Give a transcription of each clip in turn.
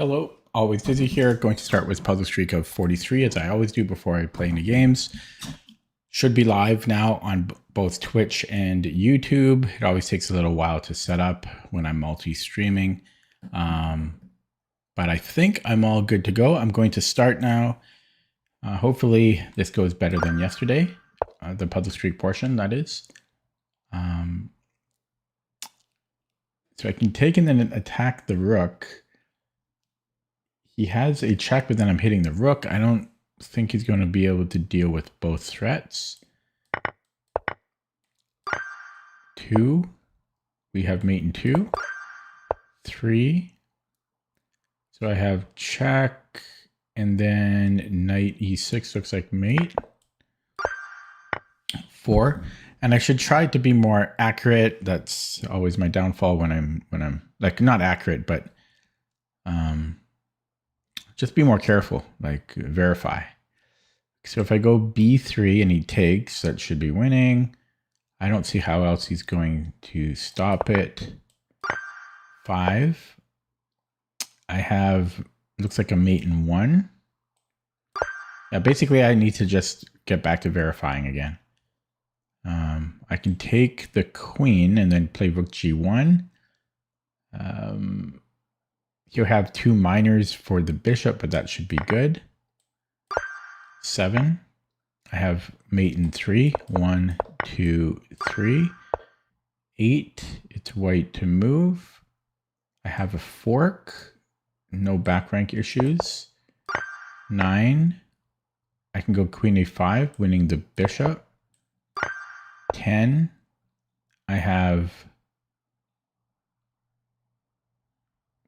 Hello, always Dizzy here. Going to start with puzzle streak of 43 as I always do before I play any games. Should be live now on both Twitch and YouTube. It always takes a little while to set up when I'm multi-streaming. But I think I'm all good to go. I'm going to start now. Hopefully this goes better than yesterday. The puzzle streak portion, that is. So I can take and then attack the rook. He has a check, but then I'm hitting the rook. I don't think he's going to be able to deal with both threats. 2. We have mate in 2. 3. So I have check, and then knight e6 looks like mate. 4. And I should try to be more accurate. That's always my downfall when I'm like not accurate, but just be more careful, like verify. So if I go b3 and he takes, that should be winning. I don't see how else he's going to stop it. 5. I have, looks like a mate in 1. Yeah, basically I need to just get back to verifying again. I can take the queen and then play rook g1. He'll have 2 minors for the bishop, but that should be good. 7. I have mate in 3. 1, 2, 3. 8. It's white to move. I have a fork. No back rank issues. 9. I can go queen a5, winning the bishop. 10. I have...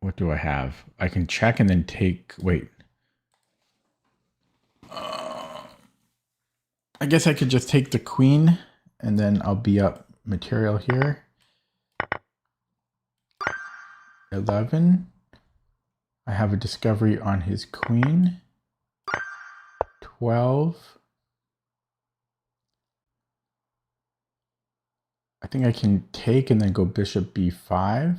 What do I have? I can check and then take... Wait. I guess I could just take the queen and then I'll be up material here. 11. I have a discovery on his queen. 12. I think I can take and then go bishop b5.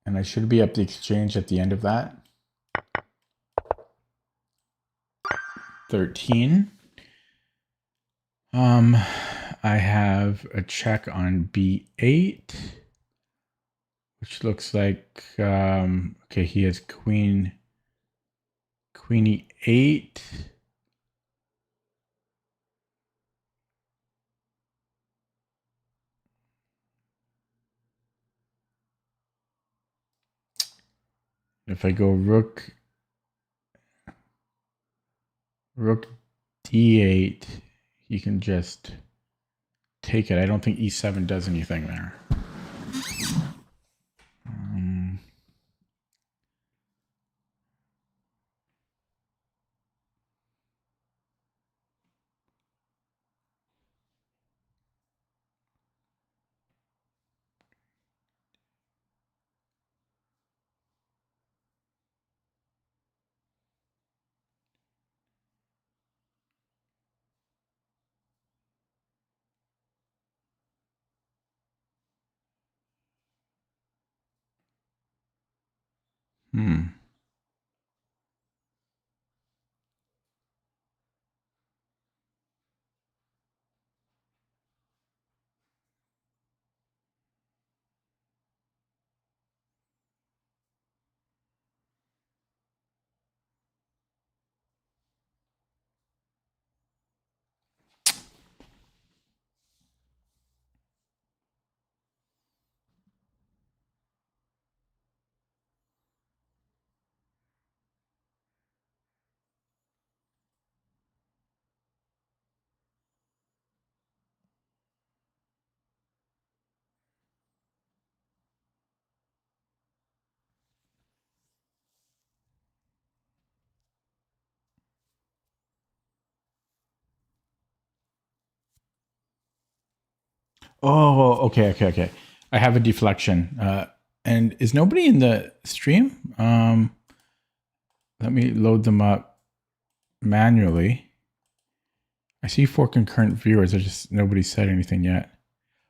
And I should be up the exchange at the end of that. 13. I have a check on b8, which looks like, okay, he has queen e8. If I go rook d8, you can just take it. I don't think e7 does anything there. Oh, okay. I have a deflection. And is nobody in the stream? Let me load them up manually. I see 4 concurrent viewers. Nobody said anything yet.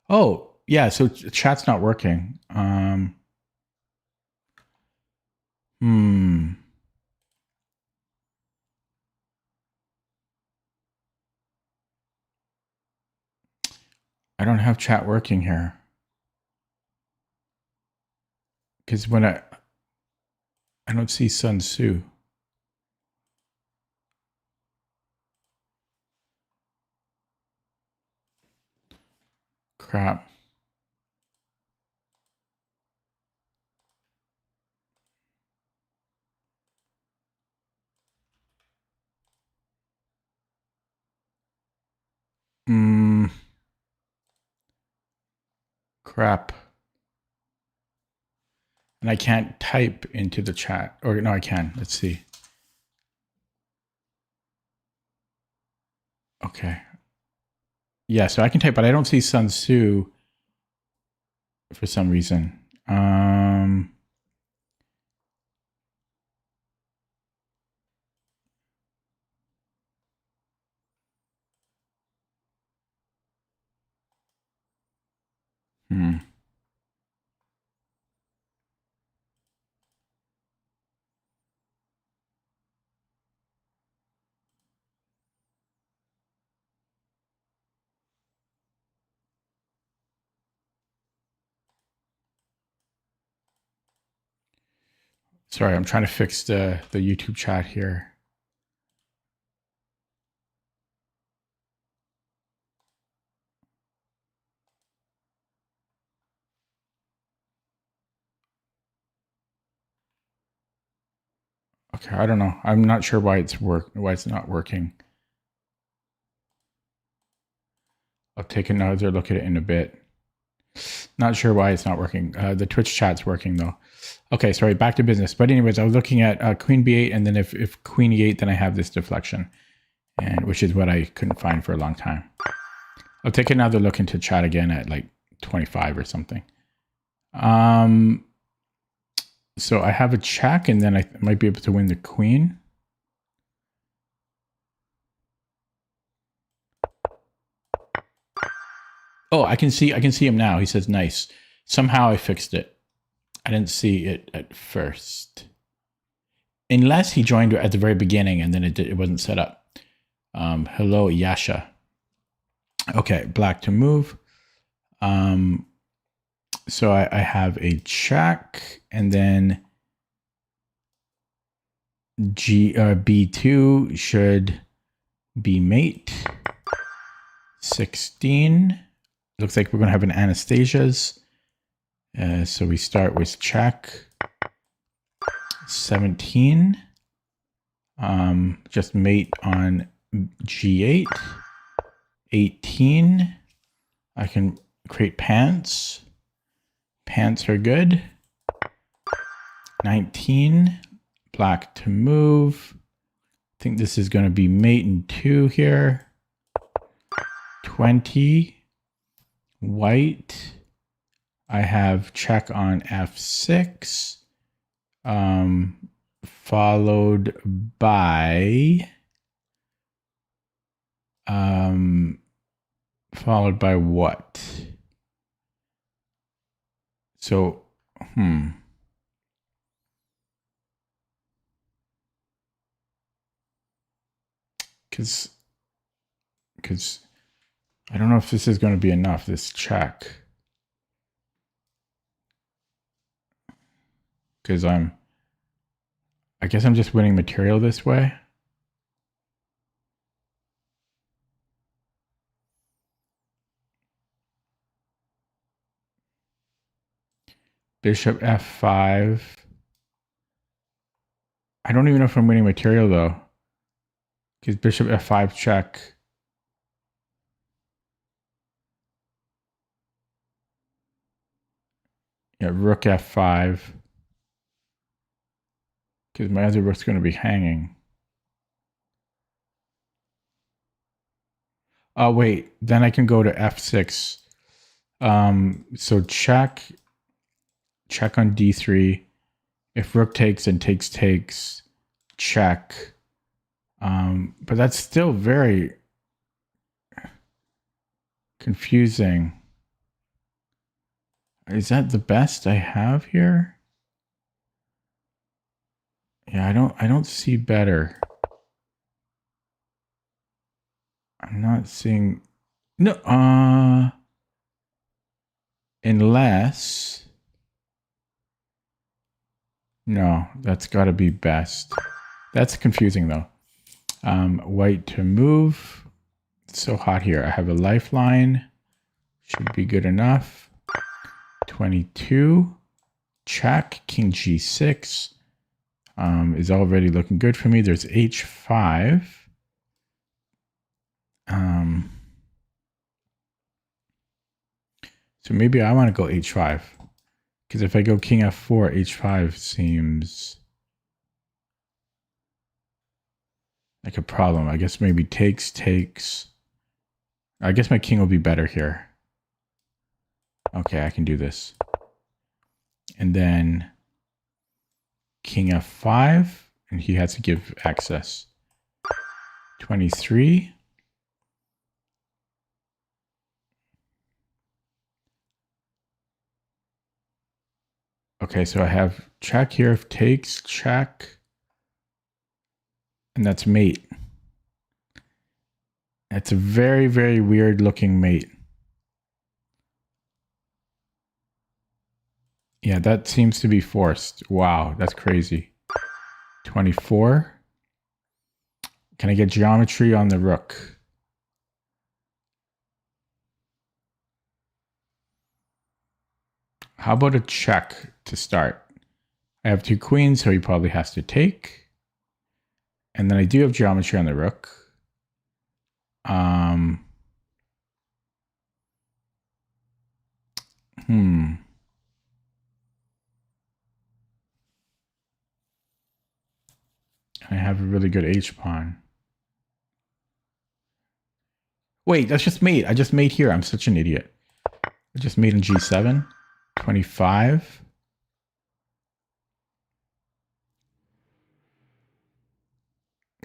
Oh, yeah, so chat's not working. Hmm. I don't have chat working here. Because when I don't see Sun Tzu. Crap. Crap. And I can't type into the chat. Or no, I can. Let's see. Okay. Yeah, so I can type, but I don't see Sun Tzu for some reason. Hmm. Sorry, I'm trying to fix the YouTube chat here. Okay, I don't know. I'm not sure why it's not working. I'll take another look at it in a bit. Not sure why it's not working. The Twitch chat's working though. Okay, sorry, back to business. But anyways, I was looking at Queen B8, and then if Queen E8, then I have this deflection, and which is what I couldn't find for a long time. I'll take another look into chat again at like 25 or something. So I have a check, and then I might be able to win the queen. Oh, I can see him now. He says nice. Somehow I fixed it. I didn't see it at first. Unless he joined at the very beginning and then it wasn't set up. Hello, Yasha. Okay, black to move. So I have a check, and then B2 should be mate. 16. Looks like we're going to have an Anastasia's. So we start with check. 17. Just mate on G8. 18. I can create pants. Pants are good. 19. Black to move. I think this is going to be mate in 2 here. 20. White. I have check on F6. Followed by what? So, because I don't know if this is going to be enough, this check. Because I guess I'm just winning material this way. Bishop F5. I don't even know if I'm winning material though. Because Bishop F5 check. Yeah, Rook F5. Because my other rook's going to be hanging. Oh, wait. Then I can go to F6. So check on D3. If rook takes and takes, check. But that's still very confusing. Is that the best I have here? Yeah, I don't see better. I'm not seeing no unless no, that's gotta be best. That's confusing though. White to move. It's so hot here. I have a lifeline. Should be good enough. 22. Check. King G6 is already looking good for me. There's H5. So maybe I want to go H5. Because if I go King F4, H5 seems like a problem. I guess maybe takes. I guess my king will be better here. Okay, I can do this. And then King F5, and he has to give access. 23. Okay, so I have check here, if takes, check. And that's mate. That's a very, very weird looking mate. Yeah, that seems to be forced. Wow, that's crazy. 24. Can I get geometry on the rook? How about a check to start? I have 2 queens, so he probably has to take. And then I do have geometry on the rook. I have a really good H-pawn. Wait, that's just mate. I just mate here. I'm such an idiot. I just made in G7. 25.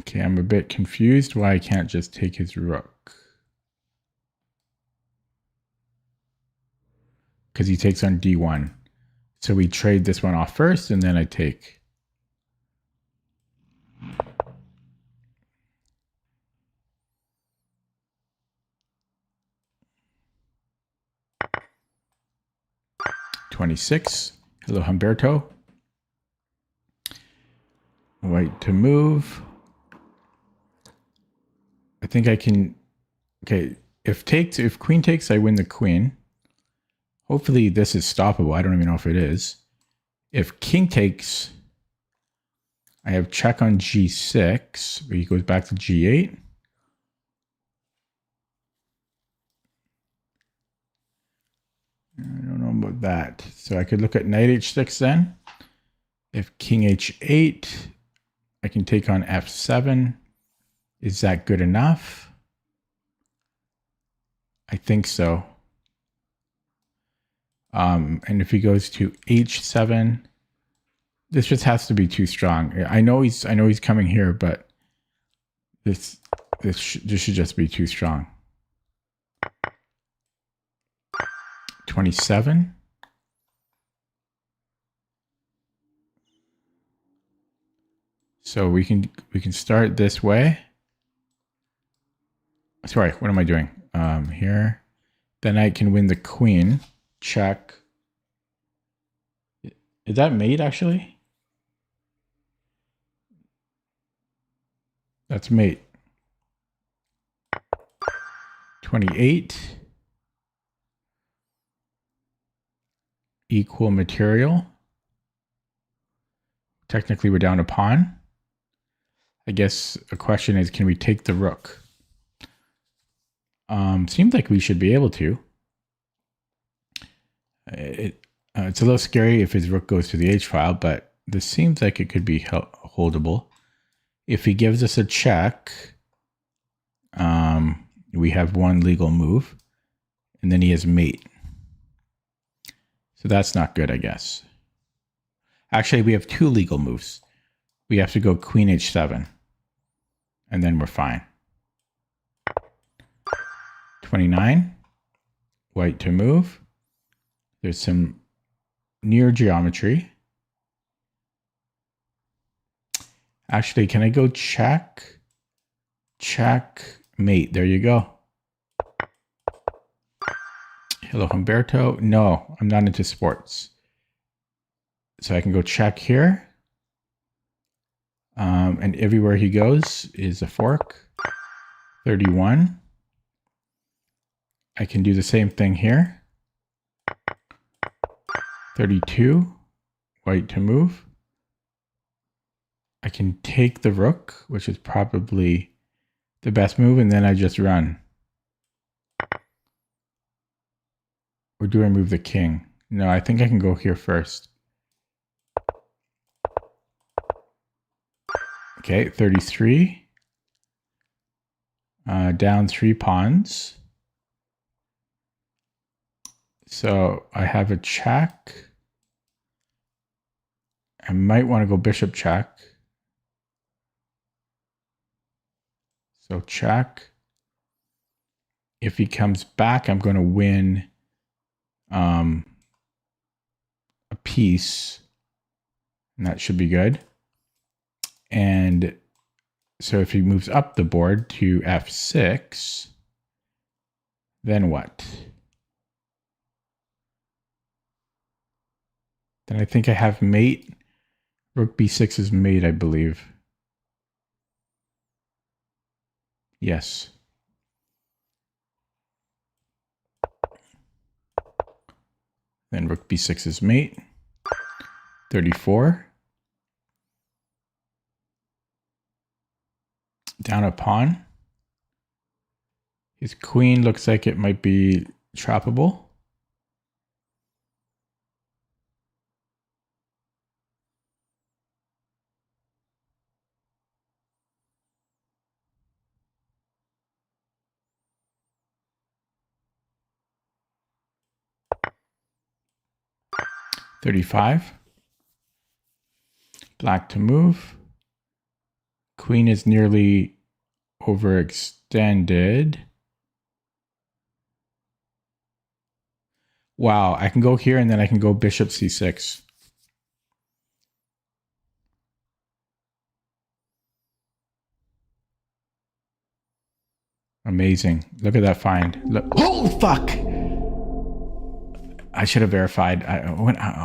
Okay, I'm a bit confused why I can't just take his rook. Because he takes on D1. So we trade this one off first, and then I take. $26. Hello, Humberto. White to move. I think I can. Okay, if queen takes, I win the queen. Hopefully this is stoppable. I don't even know if it is. If king takes, I have check on G6, but he goes back to G8. I don't know about that. So I could look at knight H6 then. If king H8, I can take on F7. Is that good enough? I think so. And if he goes to H7, this just has to be too strong. I know he's coming here, but this should just be too strong. 27. So we can start this way. Sorry, what am I doing? Here. Then I can win the queen. Check. Is that mate actually? That's mate. 28. Equal material. Technically, we're down a pawn. I guess a question is, can we take the rook? Seems like we should be able to. It's a little scary if his rook goes to the H file, but this seems like it could be holdable. If he gives us a check, we have one legal move, and then he has mate. So that's not good, I guess. Actually, we have 2 legal moves. We have to go queen H7, and then we're fine. 29, white to move. There's some near geometry. Actually, can I go check? Check, mate. There you go. Hello, Humberto. No, I'm not into sports. So I can go check here. And everywhere he goes is a fork. 31. I can do the same thing here. 32. White to move. I can take the rook, which is probably the best move, and then I just run. Or do I move the king? No, I think I can go here first. Okay, 33. Down 3 pawns. So I have a check. I might want to go bishop check. So check. If he comes back, I'm going to win a piece. And that should be good. And so if he moves up the board to f6, then what? Then I think I have mate. Rook b6 is mate, I believe. Yes. Then rook b6 is mate. 34. Down a pawn. His queen looks like it might be trappable. $35. Black to move. Queen is nearly overextended. Wow, I can go here and then I can go bishop c6. Amazing. Look at that find. Look. Oh, fuck! I should have verified.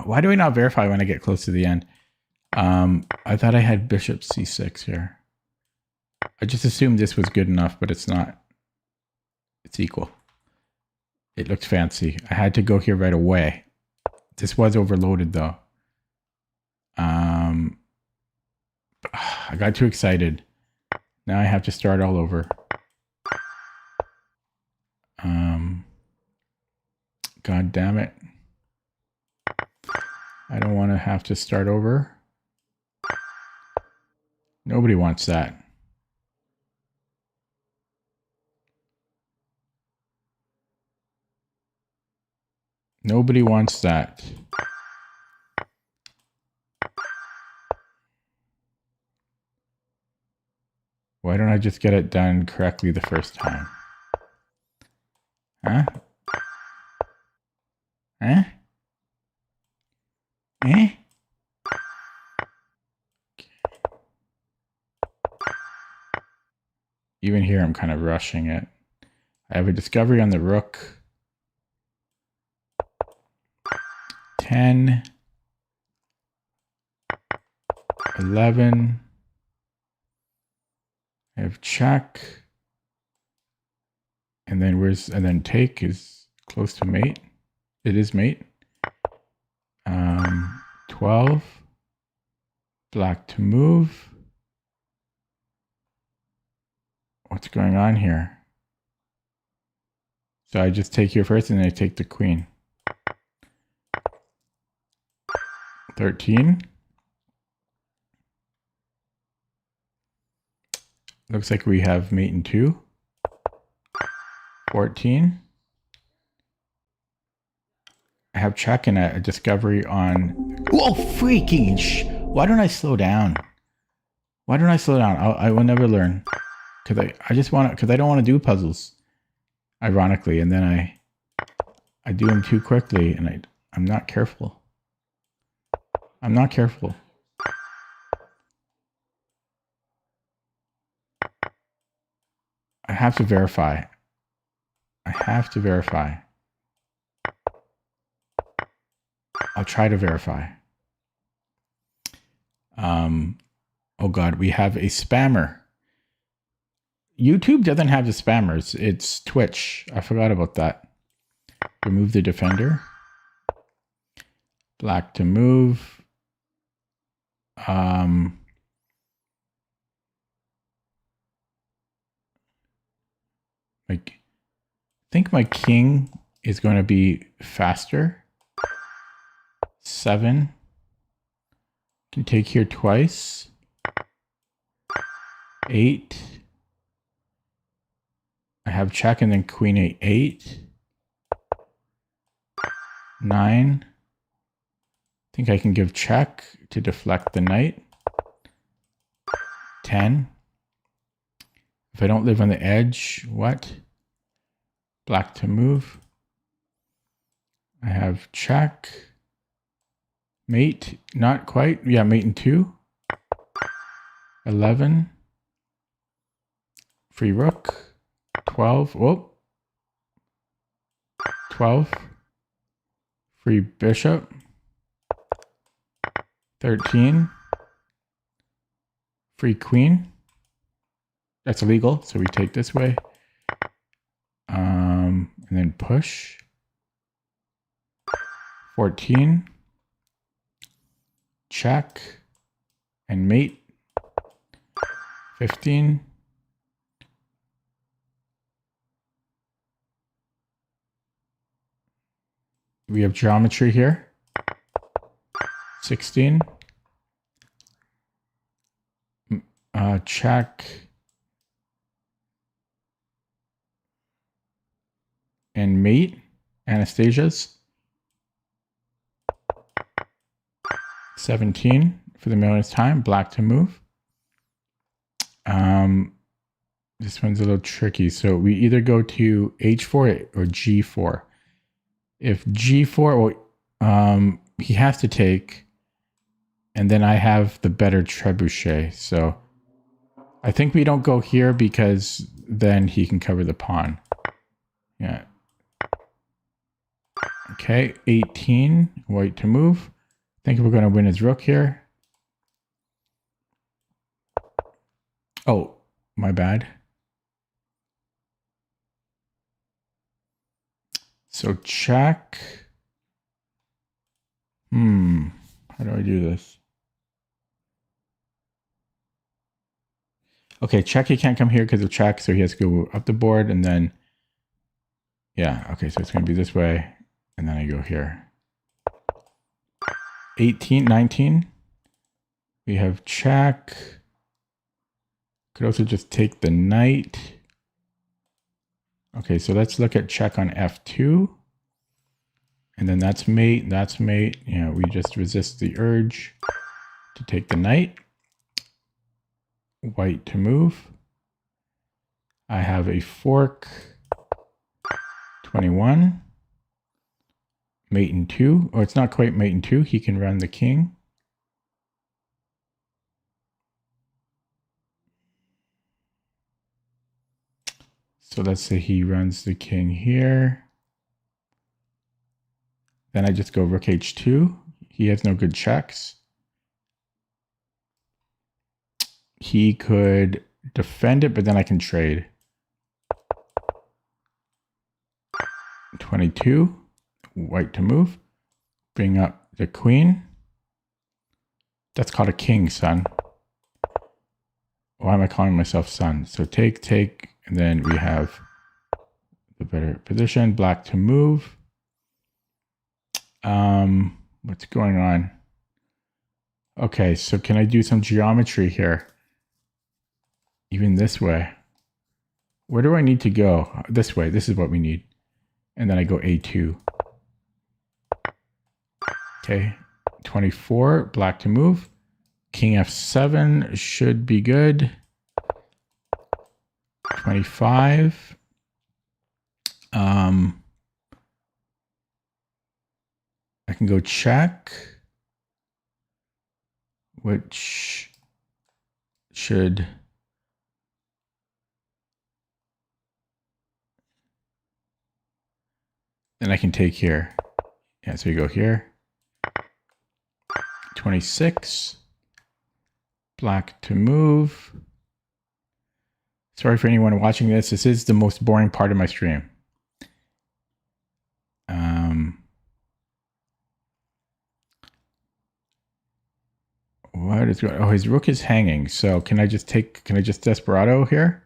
Why do I not verify when I get close to the end? I thought I had bishop c6 here. I just assumed this was good enough, but it's not. It's equal. It looked fancy. I had to go here right away. This was overloaded though. I got too excited. Now I have to start all over. God damn it. I don't want to have to start over. Nobody wants that. Nobody wants that. Why don't I just get it done correctly the first time? Huh? Huh? Eh? Even here, I'm kind of rushing it. I have a discovery on the rook. 10. 11. I have check. And then take is close to mate. It is mate. 12. Black to move. What's going on here? So I just take here first and then I take the queen. 13. Looks like we have mate in 2. 14. I have check and a discovery on... Whoa, freaking why don't I slow down? Why don't I slow down? I will never learn. Because I just want to... Because I don't want to do puzzles. Ironically. And then I do them too quickly. And I'm not careful. I'm not careful. I have to verify. I have to verify. I'll try to verify. Oh God, we have a spammer. YouTube doesn't have the spammers. It's Twitch. I forgot about that. Remove the defender. Black to move. Like, I think my king is going to be faster. 7. Can take here twice. 8. I have check and then queen a8. 9. I think I can give check to deflect the knight. 10. If I don't live on the edge, what? Black to move. I have check. Mate, not quite. Yeah, mate in 2. 11. Free rook. 12. Whoa. 12. Free bishop. 13. Free queen. That's illegal, so we take this way. And then push. 14. Check. And mate. 15. We have geometry here. 16. Check. And mate. Anastasia's. 17 for the millionth time. Black to move. This one's a little tricky. So we either go to h4 or g4. If g4, he has to take, and then I have the better trebuchet. So I think we don't go here because then he can cover the pawn. Yeah. Okay, 18, white to move. I think we're going to win his rook here. Oh, my bad. So check. How do I do this? Okay, check. He can't come here because of check, so he has to go up the board and then. Yeah, okay, so it's going to be this way, and then I go here. 18, 19. We have check. Could also just take the knight. Okay, so let's look at check on f2. And then that's mate, that's mate. Yeah, we just resist the urge to take the knight. White to move. I have a fork. 21. Mate in 2. Oh, it's not quite mate in 2. He can run the king. So let's say he runs the king here. Then I just go rook h2. He has no good checks. He could defend it, but then I can trade. 22. White to move. Bring up the queen. That's called a king, son. Why am I calling myself son? So take, take, and then we have the better position. Black to move. What's going on? Okay, so can I do some geometry here? Even this way. Where do I need to go? This way. This is what we need. And then I go A2. Okay. 24. Black to move. King F7 should be good. 25. I can go check, which should... Then I can take here. Yeah, so we go here. 26. Black to move. Sorry for anyone watching this. This is the most boring part of my stream. What is going? Oh, his rook is hanging. So can I just desperado here?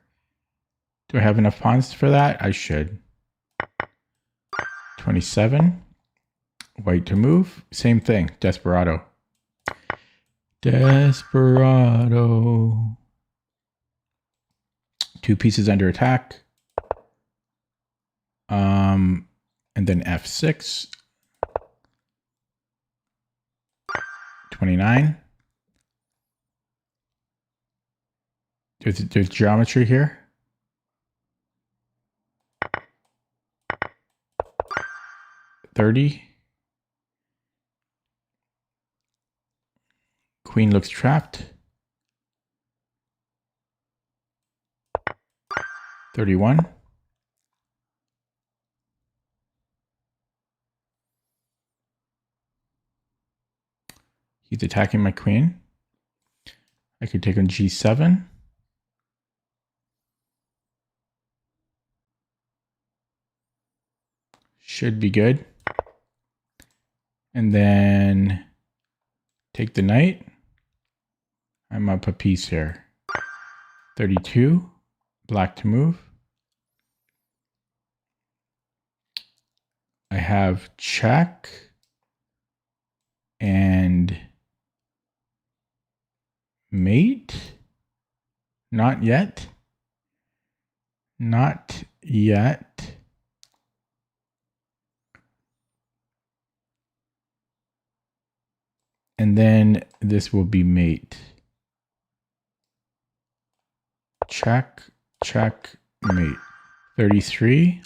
Do I have enough pawns for that? I should. 27. White to move. Same thing. Desperado. Desperado. 2 pieces under attack. And then F6. 29. There's geometry here. $30. Queen looks trapped. 31. He's attacking my queen. I could take on G7. Should be good. And then take the knight. I'm up a piece here. 32. Black to move. I have check and mate. Not yet. Not yet. And then this will be mate. Check, check, mate. 33.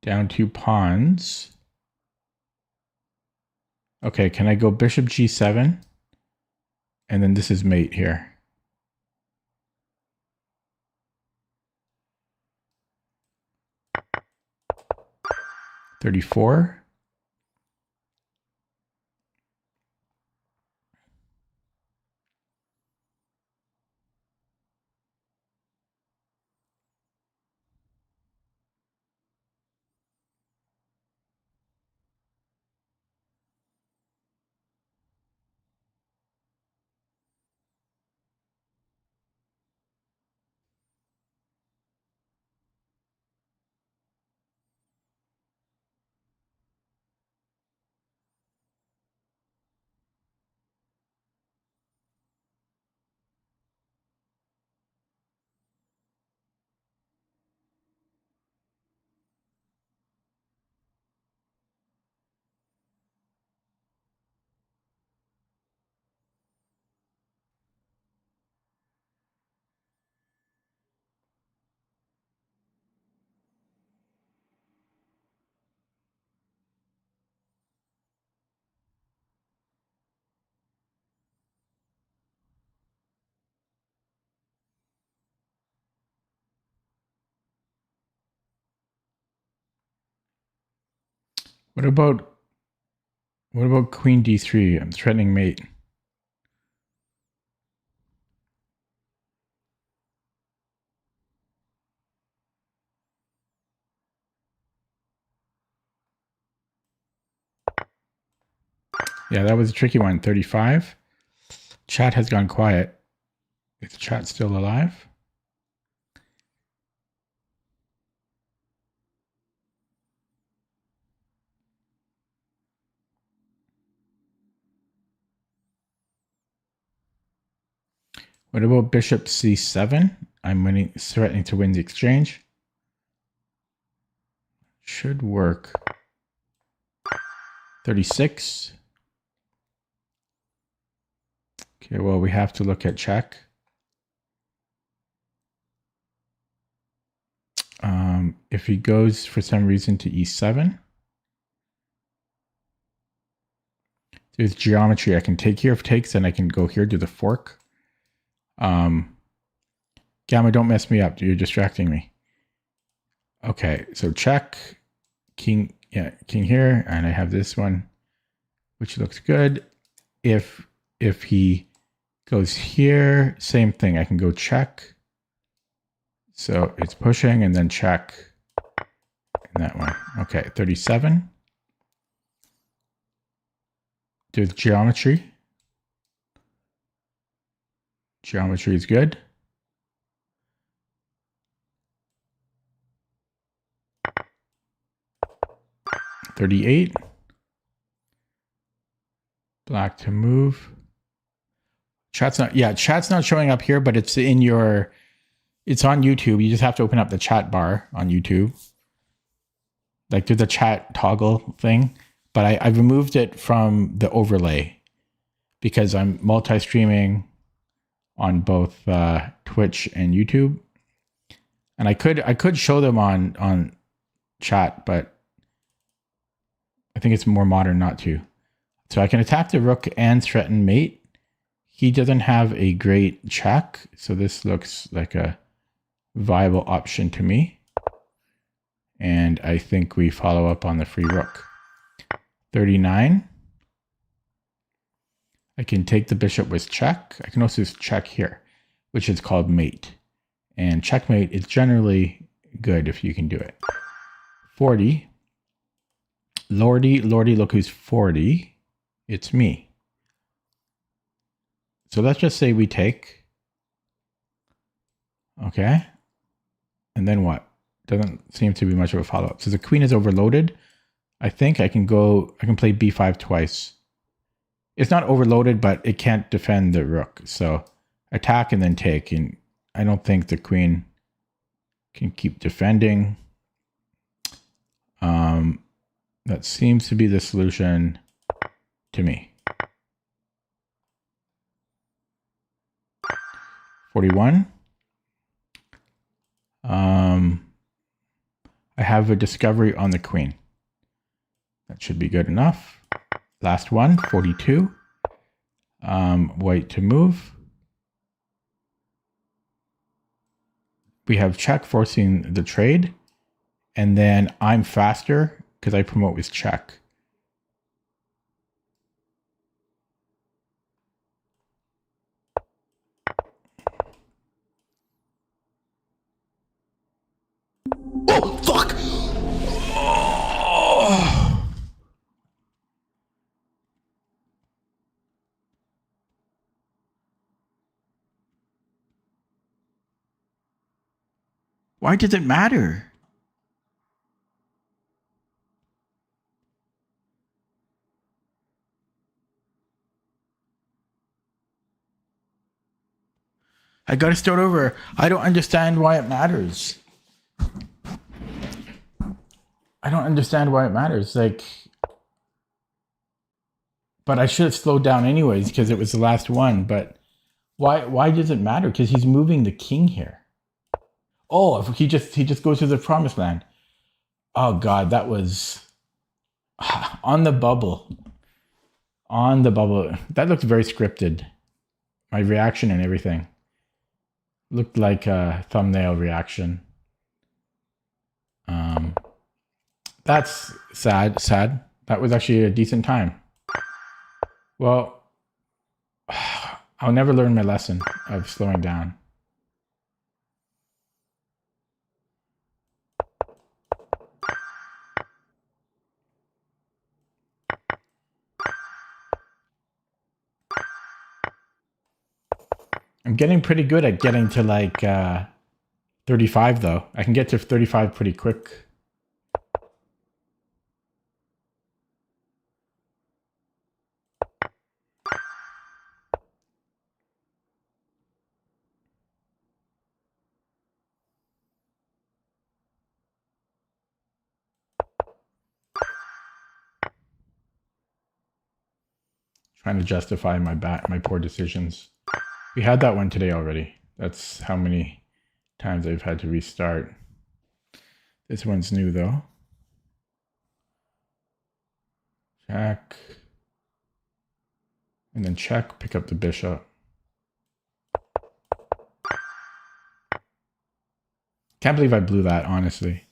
Down 2 pawns. Okay, can I go bishop G7? And then this is mate here. 34. What about queen D3? I'm threatening mate. Yeah, that was a tricky one. 35. Chat has gone quiet. Is the chat still alive? What about bishop C7? I'm threatening to win the exchange. Should work. 36. Okay, well, we have to look at check. If he goes for some reason to e7, there's geometry. I can take here if takes, and I can go here, do the fork. Gamma, don't mess me up. You're distracting me. Okay, so check, king, yeah, king here, and I have this one, which looks good. If he goes here, same thing. I can go check. So it's pushing and then check. And that one. Okay, 37. There's geometry. Geometry is good. $38. Black to move. Chat's not showing up here, but it's in your, it's on YouTube. You just have to open up the chat bar on YouTube. Like there's a chat toggle thing, but I've removed it from the overlay because I'm multi-streaming on both Twitch and YouTube. And I could show them on chat, but I think it's more modern not to. So I can attack the rook and threaten mate. He doesn't have a great check, so this looks like a viable option to me. And I think we follow up on the free rook. 39. I can take the bishop with check. I can also check here, which is called mate. And checkmate is generally good if you can do it. 40. Lordy, look who's 40. It's me. So let's just say we take. Okay. And then what? Doesn't seem to be much of a follow-up. So the queen is overloaded. I think I can play b5 twice. It's not overloaded, but it can't defend the rook. So attack and then take. And I don't think the queen can keep defending. That seems to be the solution to me. 41. I have a discovery on the queen. That should be good enough. Last one, 42. White to move. We have check forcing the trade. And then I'm faster because I promote with check. Oh, fuck! Oh. Why does it matter? I gotta start over. I don't understand why it matters. I don't understand why it matters. Like, but I should have slowed down anyways because it was the last one. But why does it matter? Because he's moving the king here. Oh, if he just goes to the promised land. Oh God, that was on the bubble. On the bubble. That looked very scripted. My reaction and everything looked like a thumbnail reaction. That's sad. That was actually a decent time. Well, I'll never learn my lesson of slowing down. I'm getting pretty good at getting to like 35 though. I can get to 35 pretty quick. Trying to justify my poor decisions. We had that one today already. That's how many times I've had to restart. This one's new though. Check. And then check, pick up the bishop. Can't believe I blew that, honestly.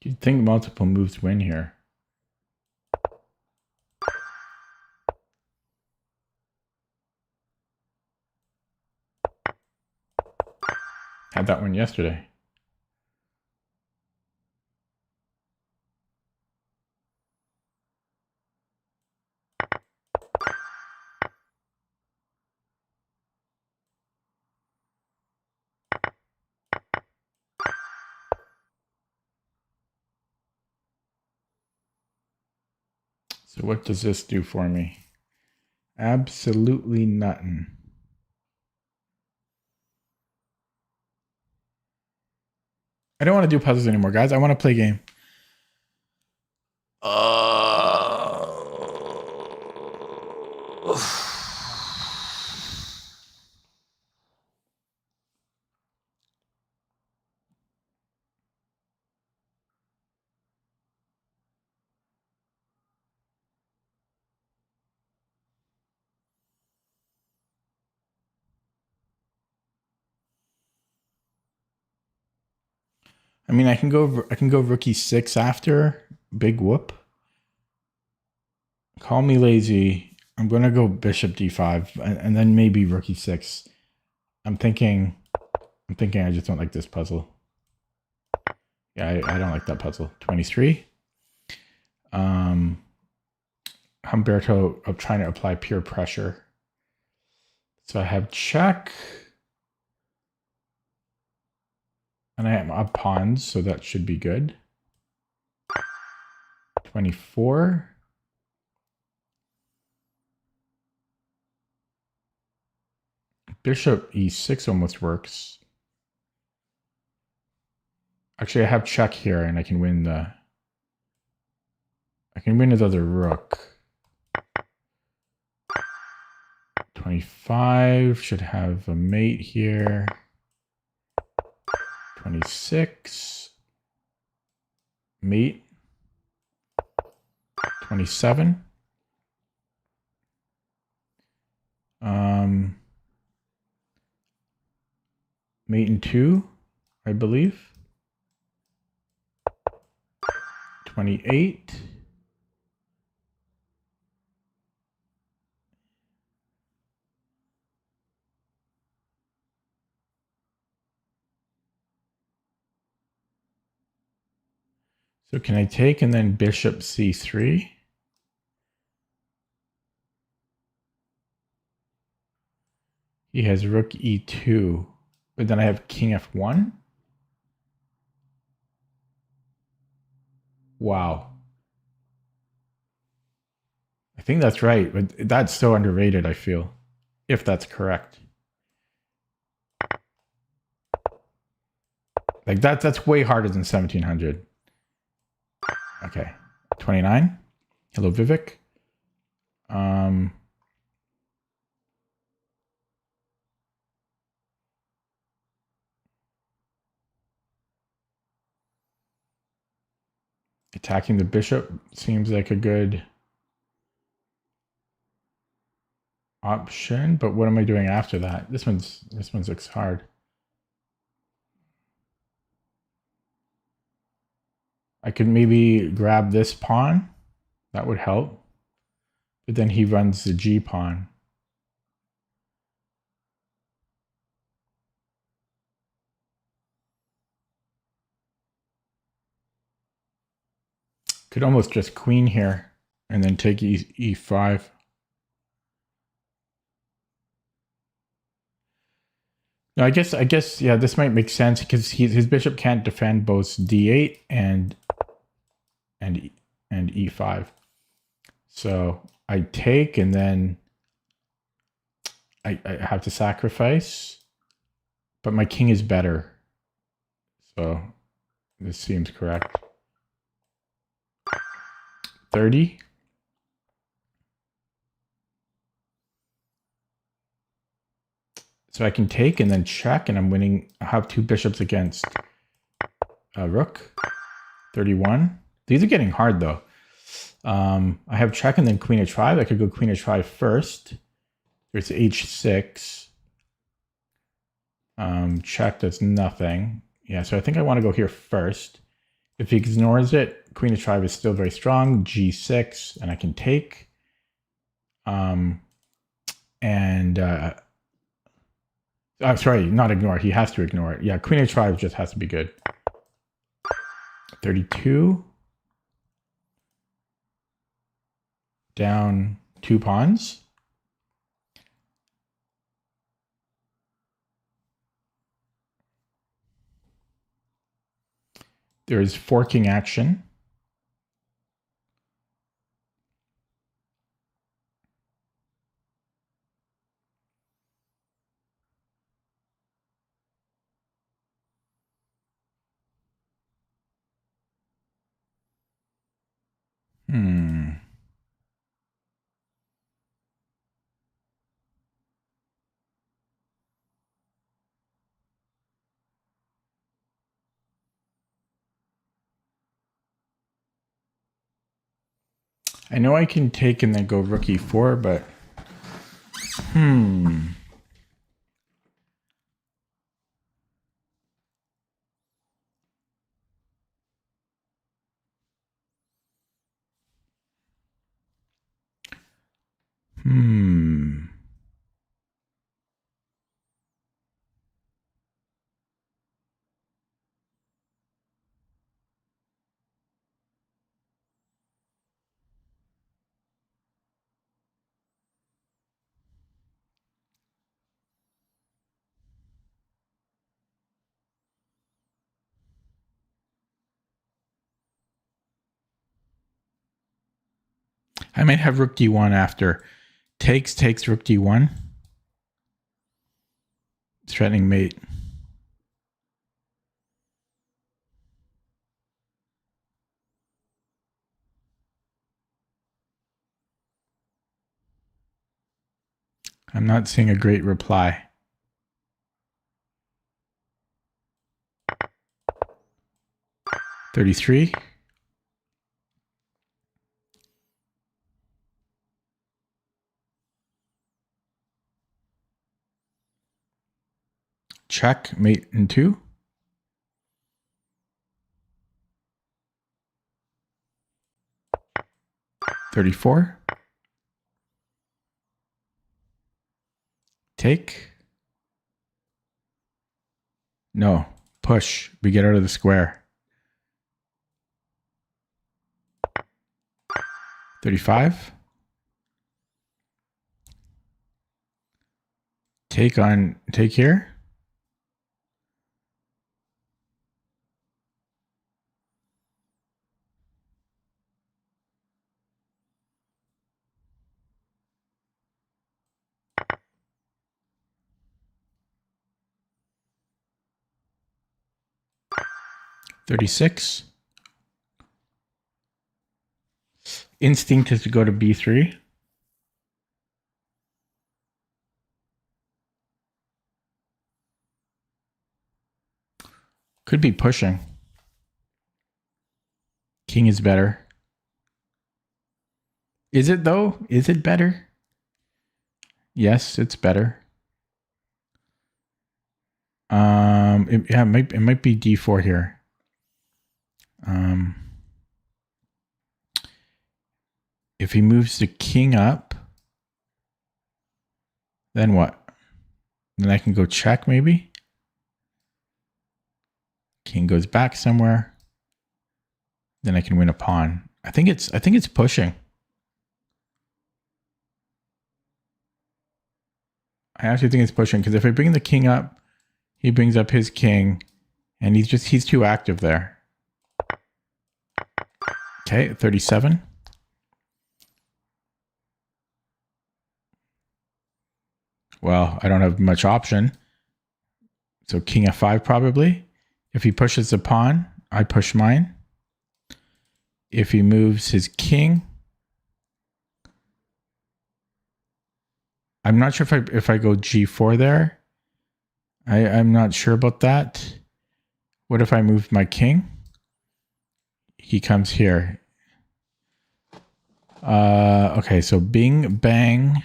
You'd think multiple moves win here. Had that one yesterday. So what does this do for me? Absolutely nothing. I don't want to do puzzles anymore, guys. I want to play a game. I mean, I can go rookie 6 after. Big whoop. Call me lazy. I'm gonna go bishop d5 and then maybe rookie 6. I'm thinking I just don't like this puzzle. Yeah, I don't like that puzzle. 23. Humberto of trying to apply pure pressure. So I have check. And I am up pawns, so that should be good. 24. Bishop e6 almost works. Actually, I have check here, and I can win the... I can win his other rook. 25 should have a mate here. 26. Mate. 27. Mate in 2, I believe. 28. So can I take and then bishop c3? He has rook e2, but then I have king f1. Wow. I think that's right, but that's so underrated, I feel, if that's correct. Like that's way harder than 1700. Okay. 29. Hello, Vivek. Attacking the bishop seems like a good option, but what am I doing after that? This one looks hard. I could maybe grab this pawn. That would help. But then he runs the G pawn. Could almost just queen here and then take E5. No, I guess, yeah, this might make sense because his bishop can't defend both D8 and E5. So I take and then I have to sacrifice, but my king is better. So this seems correct. 30. So I can take and then check, and I'm winning. I have two bishops against rook. 31. These are getting hard though. I have check and then queen h5. I could go queen h5 first. There's h6. Check does nothing. Yeah, so I think I want to go here first. If he ignores it, queen h5 is still very strong. G6, and I can take. Sorry, not ignore. He has to ignore it. Yeah, queen h5 just has to be good. 32. Down 2 pawns. There is forking action. I know I can take and then go rook e4, but I might have rook d1 after. Takes rook d1. Threatening mate. I'm not seeing a great reply. $33. Check, mate in 2. $34. Take. No, push. We get out of the square. 35. Take here. $36. Instinct is to go to b3. Could be pushing. King is better. Is it though? Is it better? Yes, it's better. It might be d4 here. If he moves the king up, then what? Then I can go check maybe. King goes back somewhere. Then I can win a pawn. I think it's pushing. I actually think it's pushing because if I bring the king up, he brings up his king, and he's too active there. Okay, 37. Well, I don't have much option. So king f5 probably. If he pushes the pawn, I push mine. If he moves his king, I'm not sure if I go g4 there. I'm not sure about that. What if I move my king? He comes here. Okay, so bing, bang.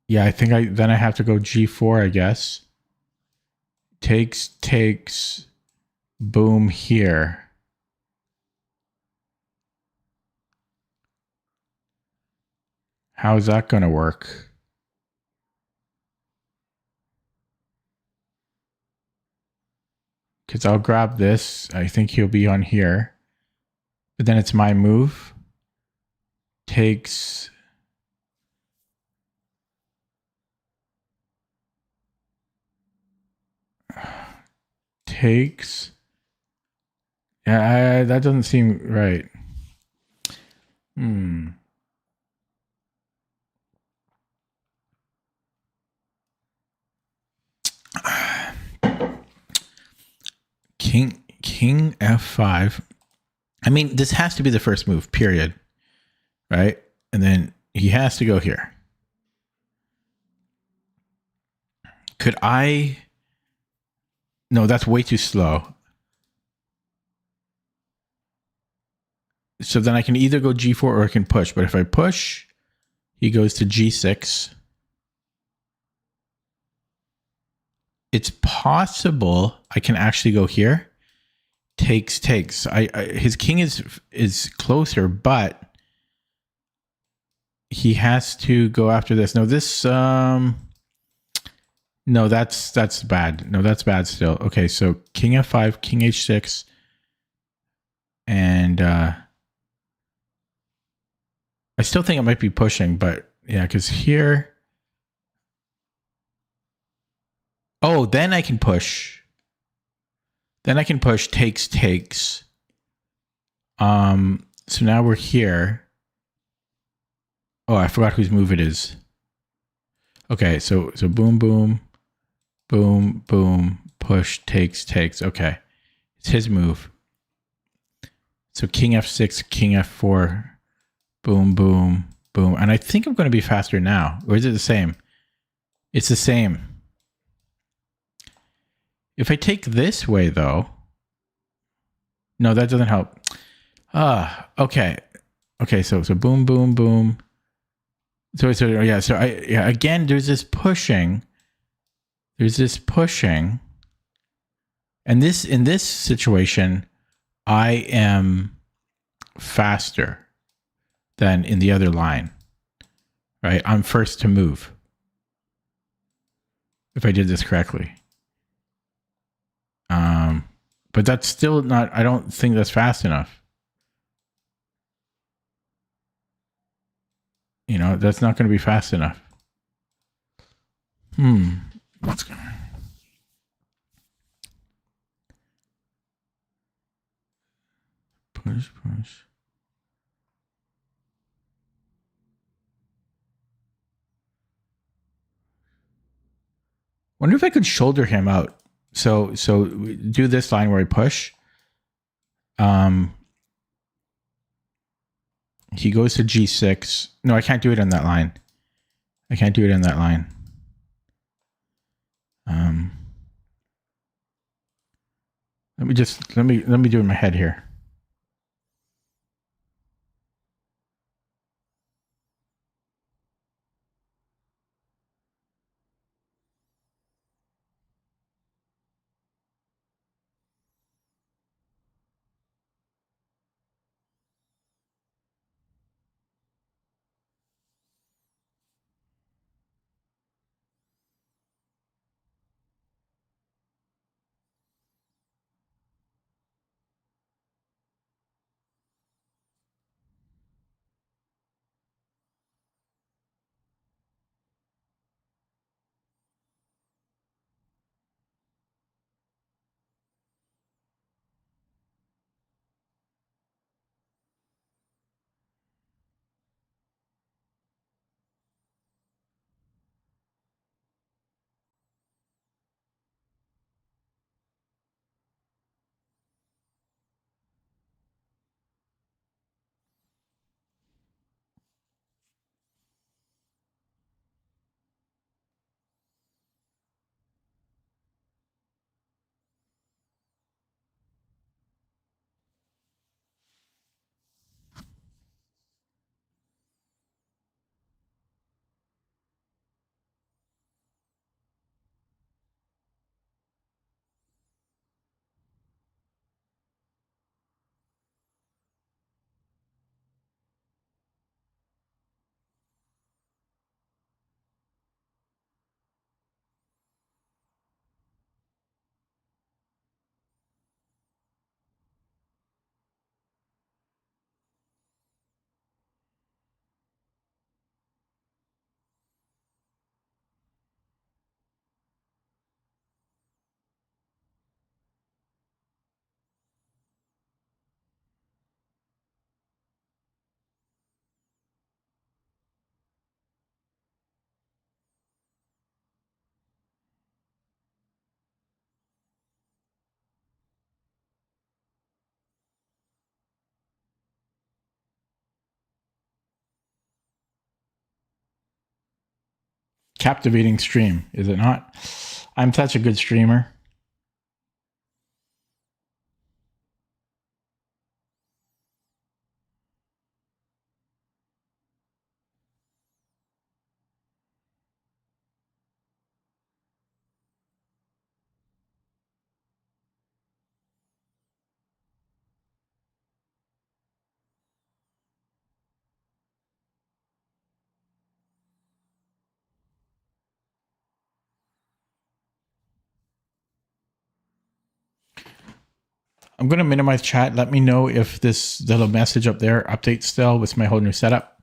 Yeah, I think then I have to go g4, I guess. Takes, boom here. How is that going to work? Because I'll grab this. I think he'll be on here. But then it's my move. Takes. Takes. Yeah, that doesn't seem right. King f5. I mean, this has to be the first move, period. Right? And then he has to go here. Could I? No, that's way too slow. So then I can either go g4 or I can push. But if I push, he goes to g6. It's possible I can actually go here. Takes. His king is closer, but he has to go after this. No, this no, that's bad. No, that's bad still. Okay, so king f5, king h6, and I still think it might be pushing, but yeah, because here. Oh, then I can push. Then I can push takes. So now we're here. Oh, I forgot whose move it is. Okay, so boom, boom, boom, boom, push, takes. Okay, it's his move. So king f6, king f4, boom, boom, boom. And I think I'm going to be faster now. Or is it the same? It's the same. If I take this way, though, no, that doesn't help. Okay. Okay, so boom, boom, boom. So again, there's this pushing. And in this situation, I am faster than in the other line. Right? I'm first to move. If I did this correctly. But that's still not, I don't think that's fast enough. You know, that's not going to be fast enough. What's going on? Push. Wonder if I could shoulder him out. So do this line where I push. He goes to g6. No, I can't do it on that line. Let me do it in my head here. Captivating stream, is it not? I'm such a good streamer. I'm going to minimize chat. Let me know if this little message up there updates still with my whole new setup.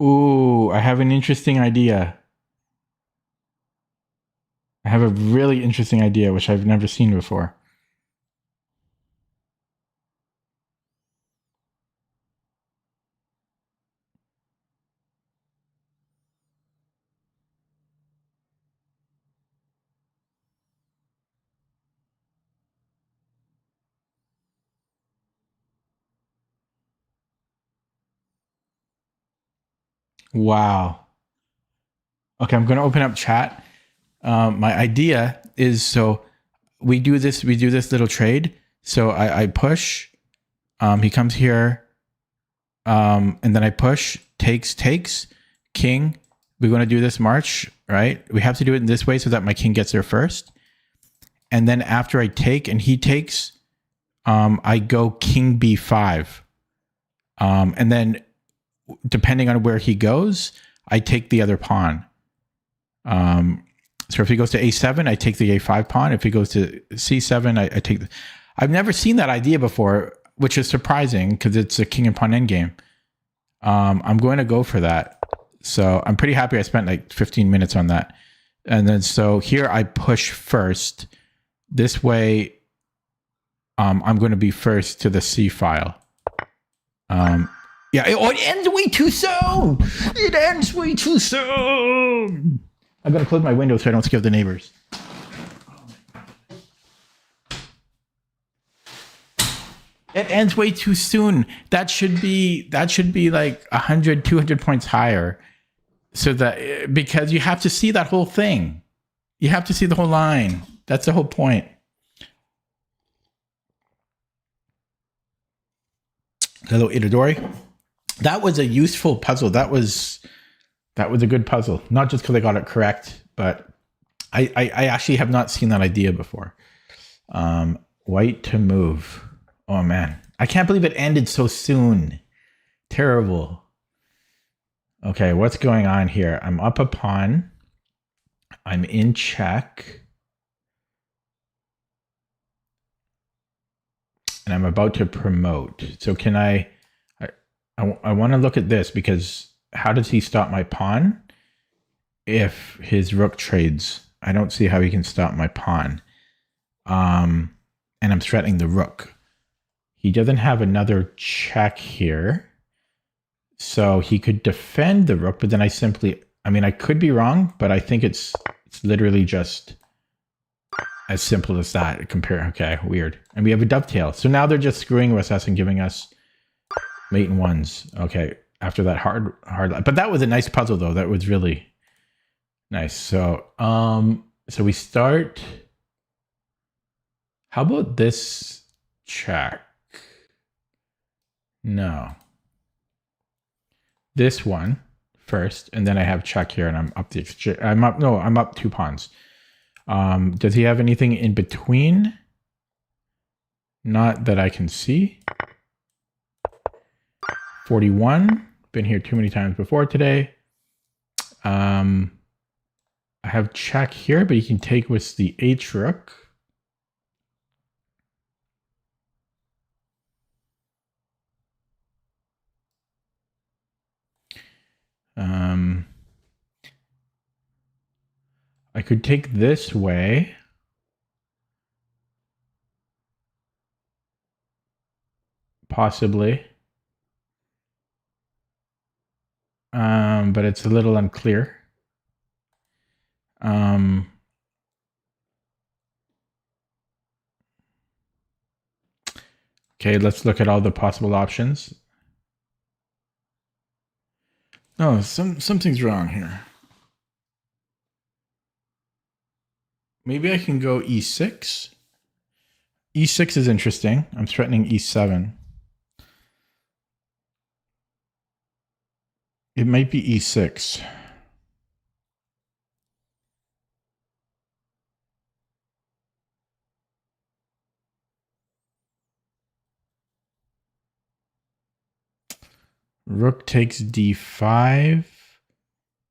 Ooh, I have an interesting idea. I have a really interesting idea, which I've never seen before. Wow. Okay, I'm going to open up chat. My idea is, so we do this little trade. So I push, he comes here, and then I push, takes, king. We're going to do this march, right? We have to do it in this way so that my king gets there first. And then after I take and he takes, I go king b5. And then depending on where he goes, I take the other pawn. So if he goes to a7, I take the a5 pawn. If he goes to c7, I take I've never seen that idea before, which is surprising because it's a king and pawn endgame. I'm going to go for that. So I'm pretty happy I spent like 15 minutes on that. And then so here I push first. This way, I'm going to be first to the c file. Yeah, it ends way too soon. It ends way too soon. I'm going to close my window so I don't scare the neighbors. It ends way too soon. That should be like 100, 200 points higher. So that, because you have to see that whole thing. You have to see the whole line. That's the whole point. Hello, Itadori. That was a useful puzzle. That was a good puzzle. Not just because I got it correct, but I actually have not seen that idea before. White to move. Oh man, I can't believe it ended so soon. Terrible. Okay, what's going on here? I'm up a pawn. I'm in check. And I'm about to promote. So can I want to look at this, because how does he stop my pawn if his rook trades? I don't see how he can stop my pawn. And I'm threatening the rook. He doesn't have another check here. So he could defend the rook, but then I could be wrong, but I think it's literally just as simple as that. Okay, weird. And we have a dovetail. So now they're just screwing with us and giving us mate and ones. Okay, after that hard, but that was a nice puzzle though. That was really nice. So, so we start. How about this check? No. This one first, and then I have check here, and I'm up the exchange. I'm up 2 pawns. Does he have anything in between? Not that I can see. 41. Been here too many times before today. I have check here, but he can take with the H rook. I could take this way. Possibly. But it's a little unclear. Okay, let's look at all the possible options. No, something's wrong here. Maybe I can go e6. E6 is interesting. I'm threatening e7. It might be e6. Rook takes d5,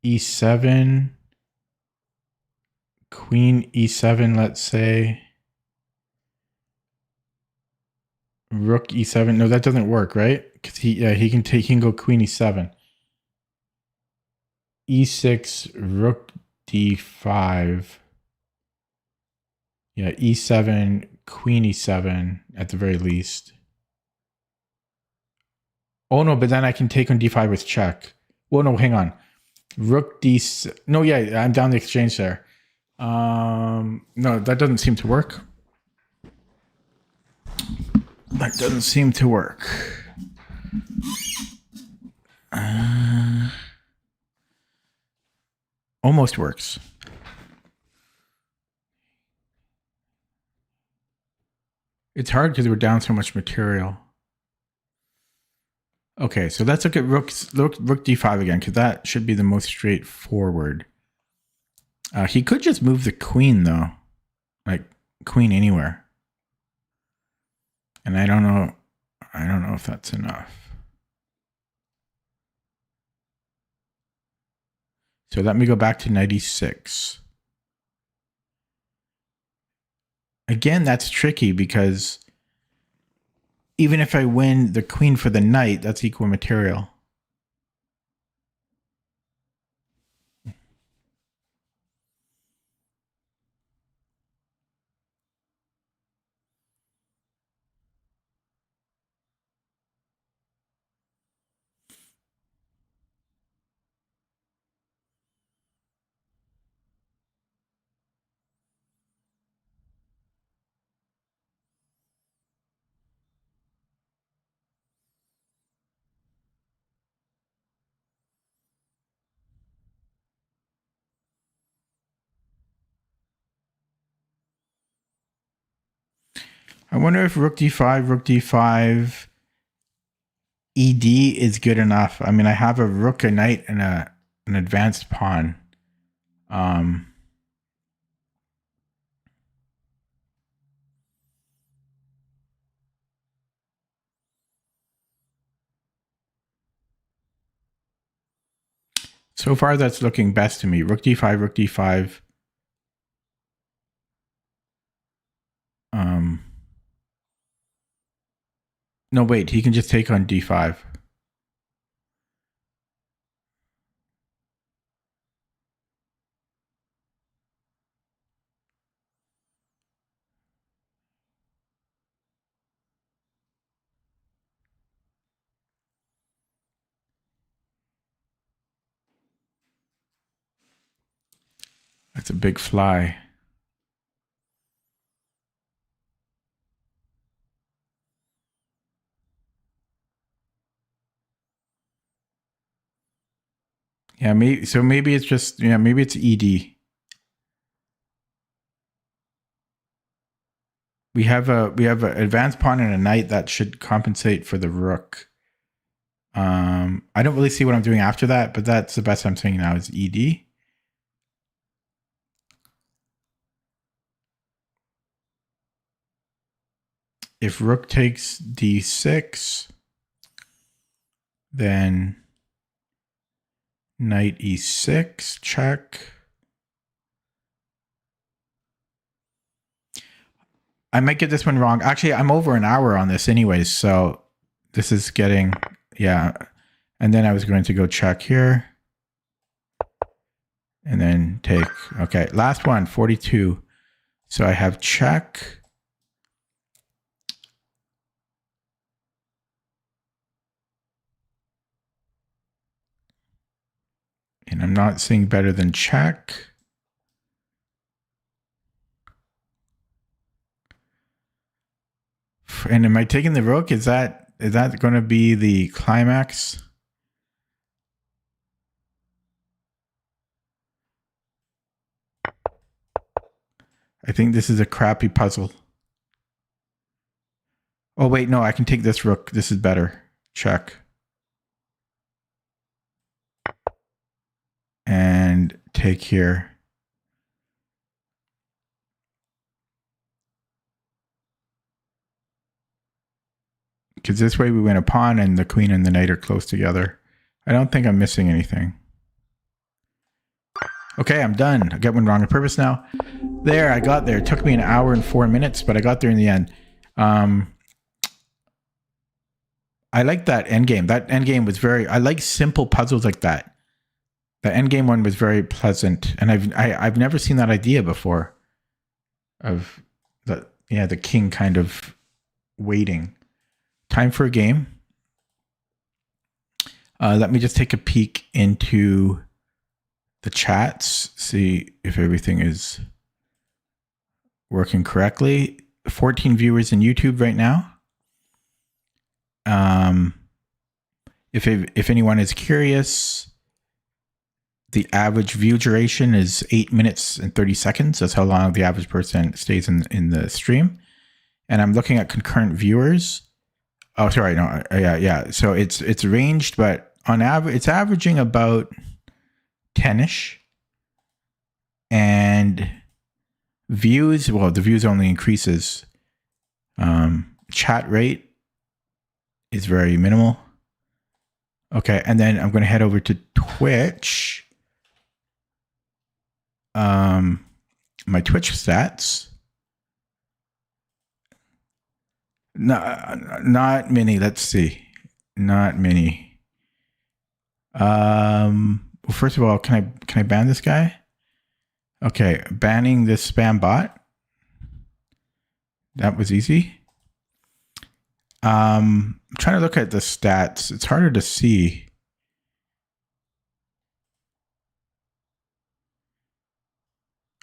e7, queen e7, let's say. Rook e7. No, that doesn't work, right? Because he can go queen e7. E6, rook d5. Yeah, e7, queen e7 at the very least. Oh no, but then I can take on d5 with check. Well, no, hang on. Rook d6. No, yeah, I'm down the exchange there. No, that doesn't seem to work. That doesn't seem to work. Almost works. It's hard because we're down so much material. Okay, so let's look at rook d5 again, because that should be the most straightforward. He could just move the queen, though. Like, queen anywhere. And I don't know if that's enough. So let me go back to 96. Again, that's tricky because even if I win the queen for the knight, that's equal material. I wonder if rook d5, ED is good enough. I mean, I have a rook, a knight, and an advanced pawn. So far, that's looking best to me. Rook d5, rook d5. No, wait, he can just take on d5. That's a big fly. Yeah, maybe it's just, maybe it's ED. We have an advanced pawn and a knight that should compensate for the rook. I don't really see what I'm doing after that, but that's the best I'm saying now is ED. If rook takes d6, then knight e6, check. I might get this one wrong. Actually, I'm over an hour on this anyways, so this is getting, yeah. And then I was going to go check here. And then take, okay, last one, 42. So I have check. And I'm not seeing better than check. And am I taking the rook? Is that going to be the climax? I think this is a crappy puzzle. Oh, wait, no, I can take this rook. This is better. Check. And take here. Because this way we win a pawn and the queen and the knight are close together. I don't think I'm missing anything. Okay, I'm done. I got one wrong on purpose now. There, I got there. It took me an hour and 4 minutes, but I got there in the end. I like that endgame. That endgame was I like simple puzzles like that. The endgame one was very pleasant, and I've never seen that idea before. Of the king kind of waiting. Time for a game. Let me just take a peek into the chats, see if everything is working correctly. 14 viewers in YouTube right now. If anyone is curious, the average view duration is 8 minutes and 30 seconds. That's how long the average person stays in the stream. And I'm looking at concurrent viewers. Oh, sorry, no, yeah. So it's ranged, but on average, it's averaging about 10-ish. And views, well, the views only increases. Chat rate is very minimal. Okay, and then I'm going to head over to Twitch. My Twitch stats. Not many. Let's see. Not many. Well, first of all, can I ban this guy? Okay, banning this spam bot. That was easy. I'm trying to look at the stats. It's harder to see.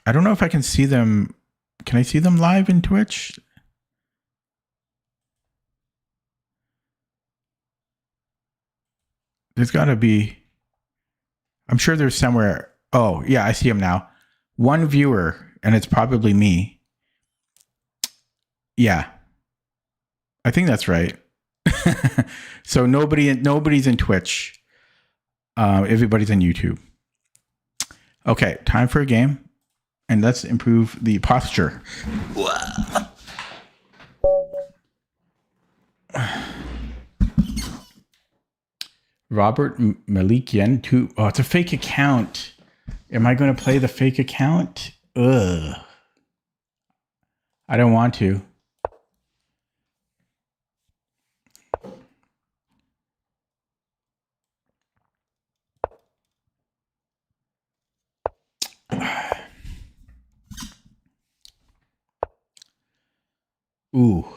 I don't know if I can see them. Can I see them live in Twitch? There's got to be. I'm sure there's somewhere. Oh, yeah, I see him now. One viewer, and it's probably me. Yeah. I think that's right. So nobody's in Twitch. Everybody's on YouTube. Okay, time for a game. And let's improve the posture. Robert Malikian. Oh, it's a fake account. Am I going to play the fake account? Ugh. I don't want to. Ooh.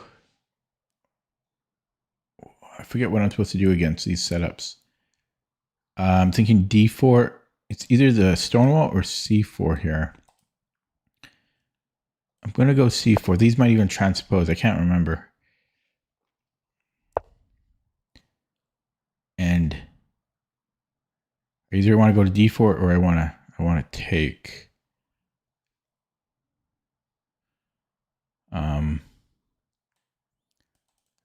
I forget what I'm supposed to do against these setups. I'm thinking D4. It's either the Stonewall or C4 here. I'm going to go C4. These might even transpose. I can't remember. And I either want to go to D4 or I want to take.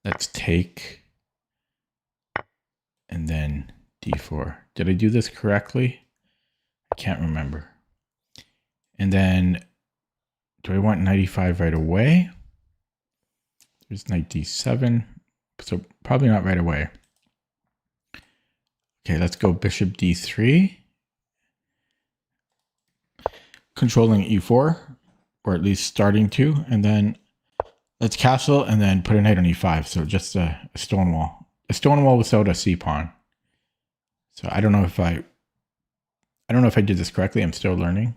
Let's take. And then D4. Did I do this correctly? I can't remember. And then, do I want 95 right away? There's knight D7. So probably not right away. Okay, let's go bishop D3. Controlling E4, or at least starting to. And then let's castle and then put a knight on E5. So just a Stonewall. A Stonewall without a C-pawn. So I don't know if I did this correctly. I'm still learning.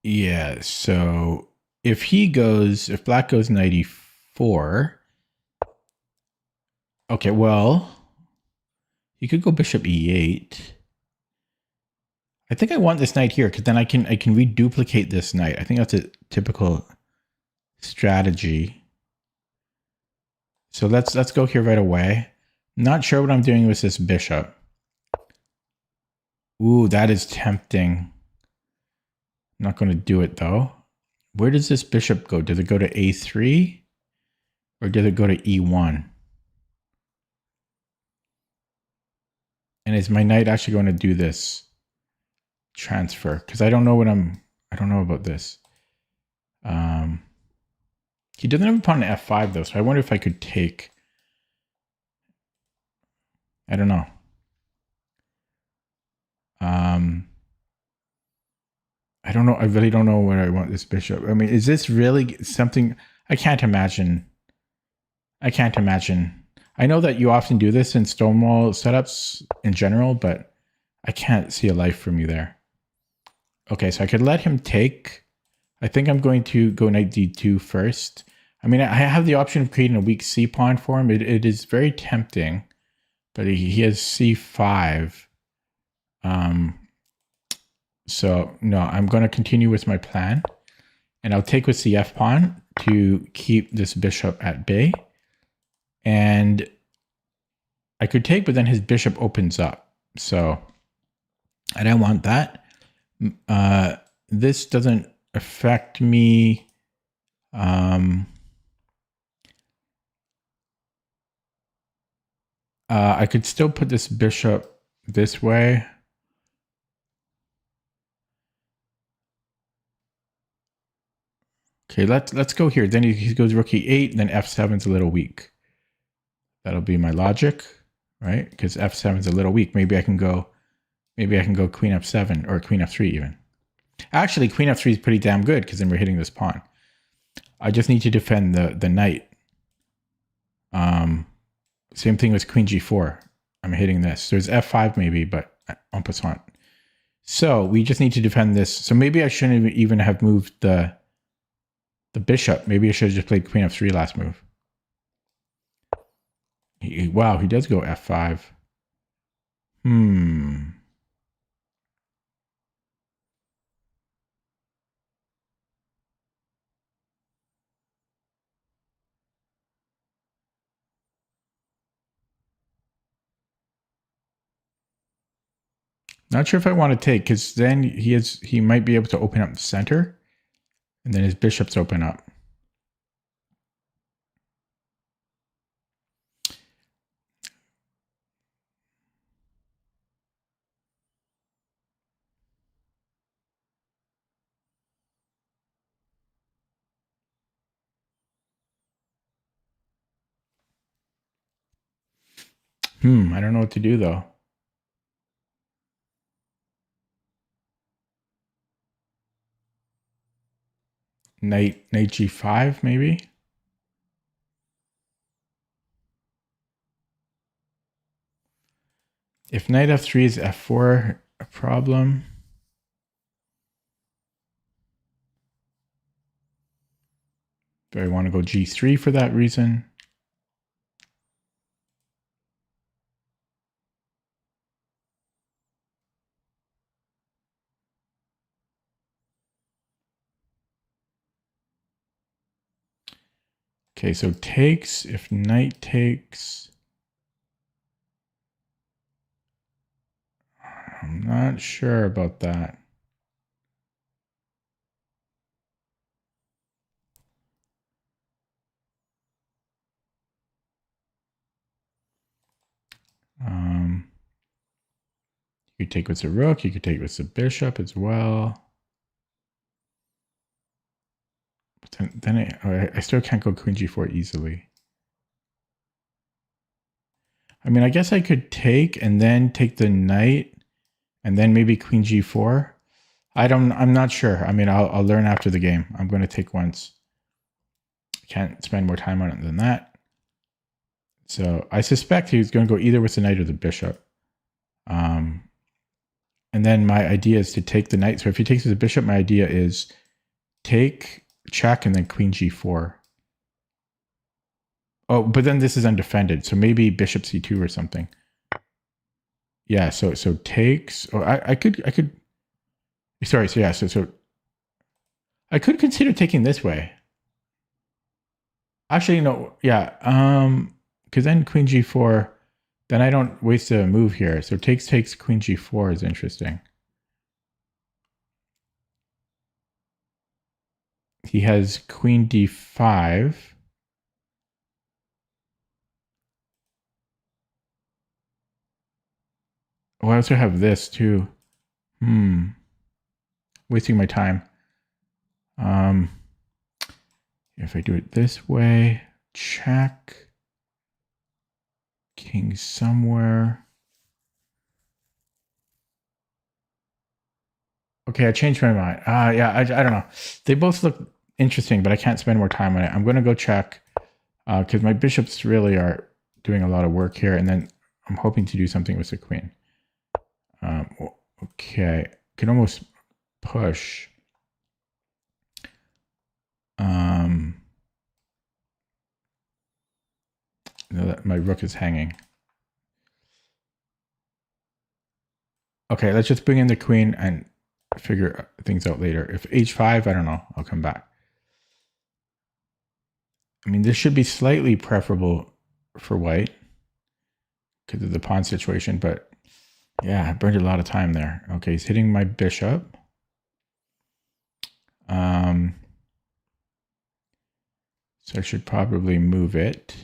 Yeah, so if black goes 94, okay, well, you could go bishop E8. I think I want this knight here because then I can reduplicate this knight. I think that's a typical strategy. So let's go here right away. Not sure what I'm doing with this bishop. Ooh, that is tempting. I'm not going to do it though. Where does this bishop go? Does it go to A3 or does it go to E1? And is my knight actually going to do this transfer? Because I don't know about this. He doesn't have a pawn on F5 though, so I wonder if I could take. I don't know. I don't know. I really don't know where I want this bishop. I mean, is this really something? I can't imagine. I know that you often do this in Stonewall setups in general, but I can't see a life for me there. Okay, so I could let him take. I think I'm going to go knight D2 first. I mean, I have the option of creating a weak C pawn for him. It is very tempting, but he has C5. So no, I'm going to continue with my plan, and I'll take with the F pawn to keep this bishop at bay. And I could take, but then his bishop opens up. So I don't want that. This doesn't affect me. I could still put this bishop this way. Okay, let's go here. Then he goes rook e8, then f7's a little weak. That'll be my logic, right? Because f7's a little weak. Maybe I can go queen f7 or queen f3 even. Actually, queen f3 is pretty damn good because then we're hitting this pawn. I just need to defend the knight. Same thing with queen g4. I'm hitting this. So there's f5 maybe, but en passant. So we just need to defend this. So maybe I shouldn't even have moved the bishop. Maybe I should have just played queen f3 last move. Wow, he does go f5. Not sure if I want to take, because then he might be able to open up the center, and then his bishops open up. I don't know what to do though. Knight g5 maybe. If knight f3 is f4 a problem. Do I want to go g3 for that reason? Okay, so takes, if knight takes. I'm not sure about that. You could take with the rook, you could take with the bishop as well. But then I still can't go queen g4 easily. I mean, I guess I could take and then take the knight and then maybe queen g4. I'm not sure. I mean, I'll learn after the game. I'm going to take once. I can't spend more time on it than that. So I suspect he's going to go either with the knight or the bishop. And then my idea is to take the knight. So if he takes the bishop, my idea is take, check, and then queen g4. Oh, but then this is undefended. So maybe bishop c2 or something. Yeah, so takes. Or I could. Sorry. So yeah. So I could consider taking this way. Actually, no. Yeah. Because then queen g4. Then I don't waste a move here. So takes queen g4 is interesting. He has queen d5. Oh, I also have this too. Wasting my time. If I do it this way, check. King somewhere. Okay, I changed my mind. Yeah, I don't know. They both look interesting, but I can't spend more time on it. I'm going to go check because my bishops really are doing a lot of work here, and then I'm hoping to do something with the queen. Okay, can almost push. No, my rook is hanging. Okay, let's just bring in the queen and figure things out later. If h5, I don't know. I'll come back. I mean, this should be slightly preferable for white because of the pawn situation, but yeah, I burned a lot of time there. Okay, he's hitting my bishop. So I should probably move it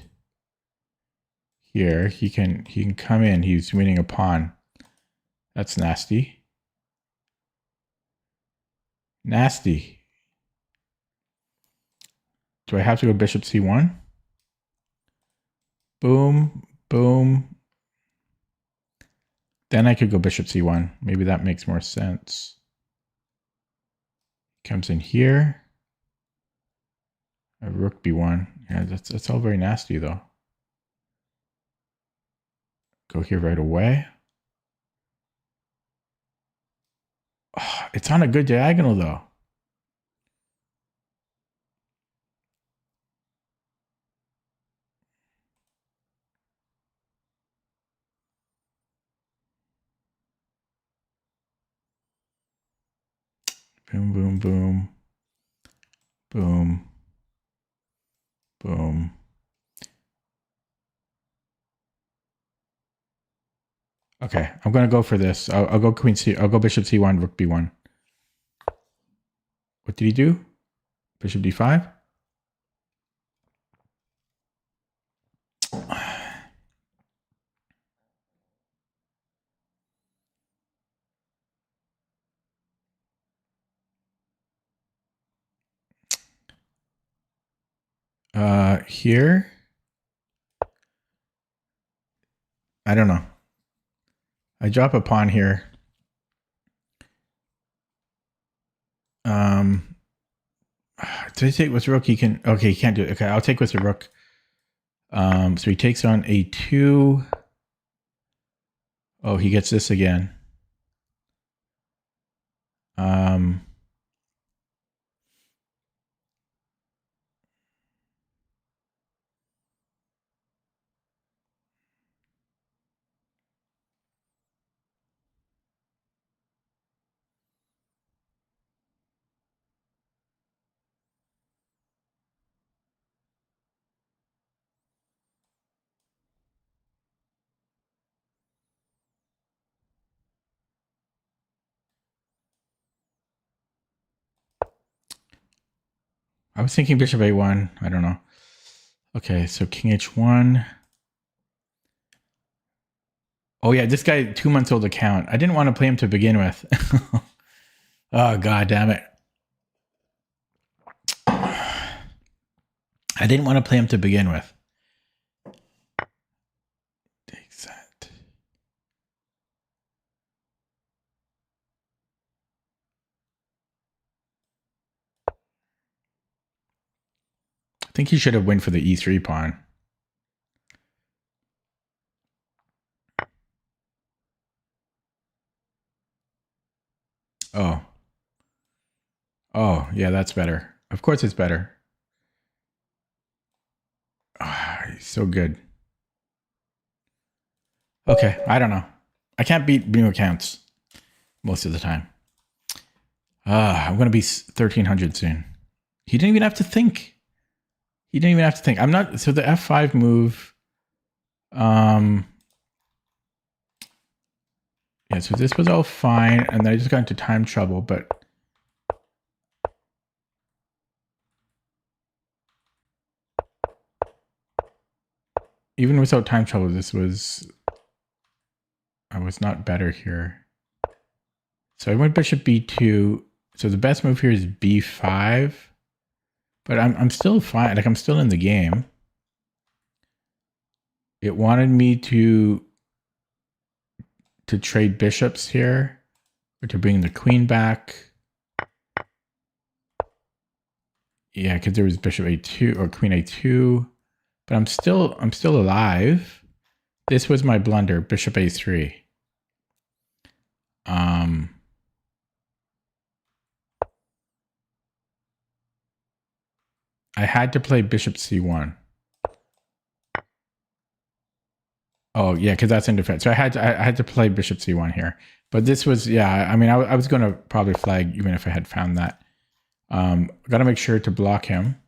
here. He can come in. He's winning a pawn. That's nasty. Nasty. Do I have to go bishop c1? Boom, boom. Then I could go bishop c1. Maybe that makes more sense. Comes in here. A rook b1. Yeah, that's all very nasty though. Go here right away. Oh, it's on a good diagonal though. Boom, boom, boom. Boom. Boom. Okay, I'm going to go for this. I'll go queen c. I'll go bishop c1, rook b1. What did he do? Bishop d5? Here? I don't know. I drop a pawn here. To take with rook, he can. Okay, he can't do it. Okay, I'll take with the rook. So he takes on a2. Oh, he gets this again. I was thinking bishop a1. I don't know. Okay, so king h1. Oh yeah, this guy 2 months old account. I didn't want to play him to begin with. Oh god damn it. I didn't want to play him to begin with. Takes that. I think he should have went for the e3 pawn. Oh. Oh, yeah, that's better. Of course it's better. Oh, he's so good. Okay, I don't know. I can't beat new accounts most of the time. I'm going to be 1300 soon. He didn't even have to think. He didn't even have to think. I'm not... So the f5 move... Yeah, so this was all fine, and then I just got into time trouble, but... Even without time trouble, this was... I was not better here. So I went bishop b2. So the best move here is b5. But I'm still fine. Like, I'm still in the game. It wanted me to trade bishops here, or to bring the queen back. Yeah, because there was bishop a2 or queen a2. But I'm still alive. This was my blunder, bishop a3. I had to play bishop c1. Oh yeah, because that's in defense. So I had to play bishop c1 here. But this was, yeah. I mean, I was going to probably flag even if I had found that. Got to make sure to block him.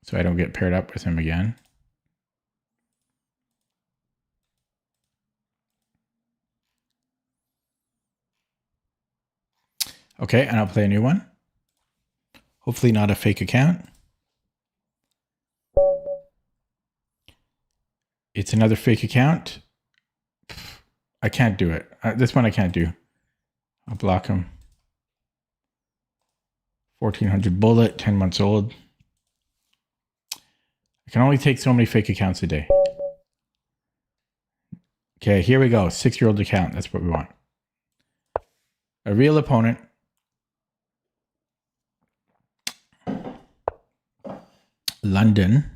so I don't get paired up with him again. Okay, and I'll play a new one. Hopefully not a fake account. It's another fake account. I can't do it. This one I can't do. I'll block him. 1400 bullet, 10 months old. I can only take so many fake accounts a day. Okay, here we go. 6-year-old account. That's what we want. A real opponent. London.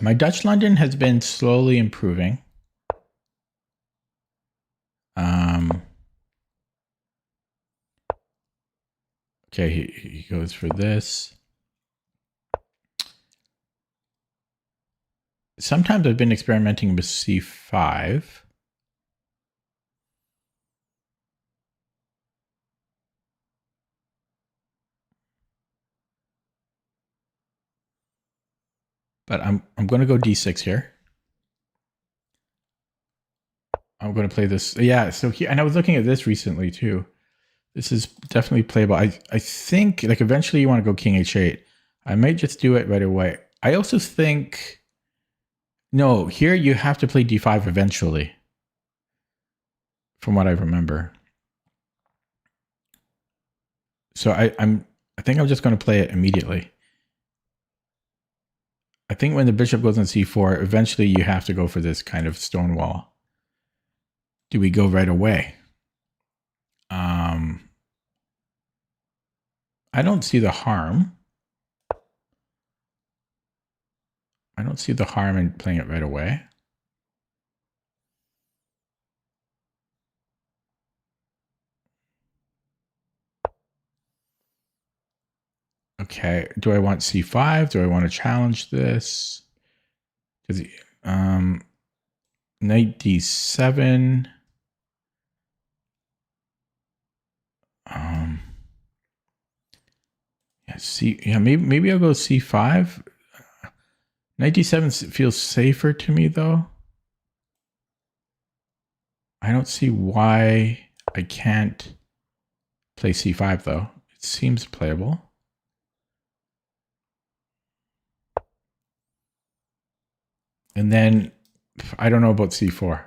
My Dutch London has been slowly improving. Okay, he goes for this. Sometimes I've been experimenting with C5. But I'm going to go D6 here. I'm going to play this. Yeah, so here, and I was looking at this recently too. This is definitely playable. I think like eventually you want to go King H8. I might just do it right away. I also think, no, here you have to play D5 eventually, from what I remember. So I think I'm just going to play it immediately. I think when the bishop goes on C4, eventually you have to go for this kind of stone wall. Do we go right away? I don't see the harm. I don't see the harm in playing it right away. Okay, do I want C5? Do I want to challenge this? Does he, knight D7. Yeah, maybe I'll go C5. Knight D7 feels safer to me though. I don't see why I can't play C5 though. It seems playable. And then I don't know about C4.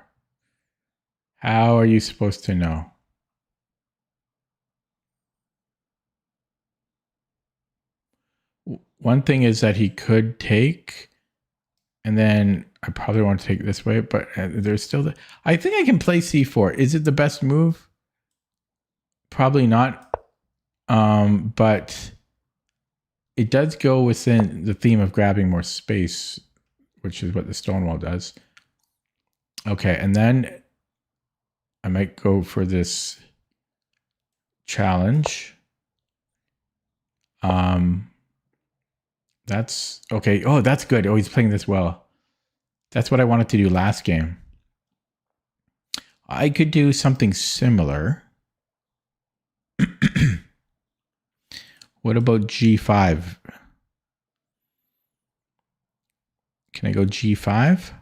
How are you supposed to know? One thing is that he could take, and then I probably want to take this way, but there's still the, I think I can play C4. Is it the best move? Probably not. But it does go within the theme of grabbing more space, which is what the stonewall does. Okay, and then I might go for this challenge. That's okay. Oh, that's good. Oh, he's playing this well. That's what I wanted to do last game. I could do something similar. What about G5? Can I go G5?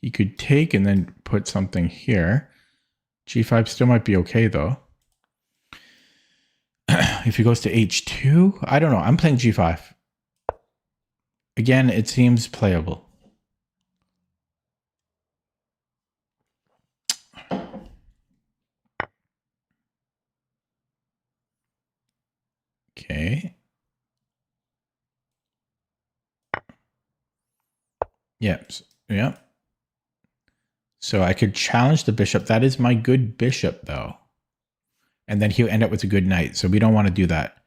He could take and then put something here. G5 still might be okay though. If he goes to H2, I don't know. I'm playing G5. Again, it seems playable. Okay. Yep. Yep. So I could challenge the bishop. That is my good bishop, though. And then he'll end up with a good knight. So we don't want to do that.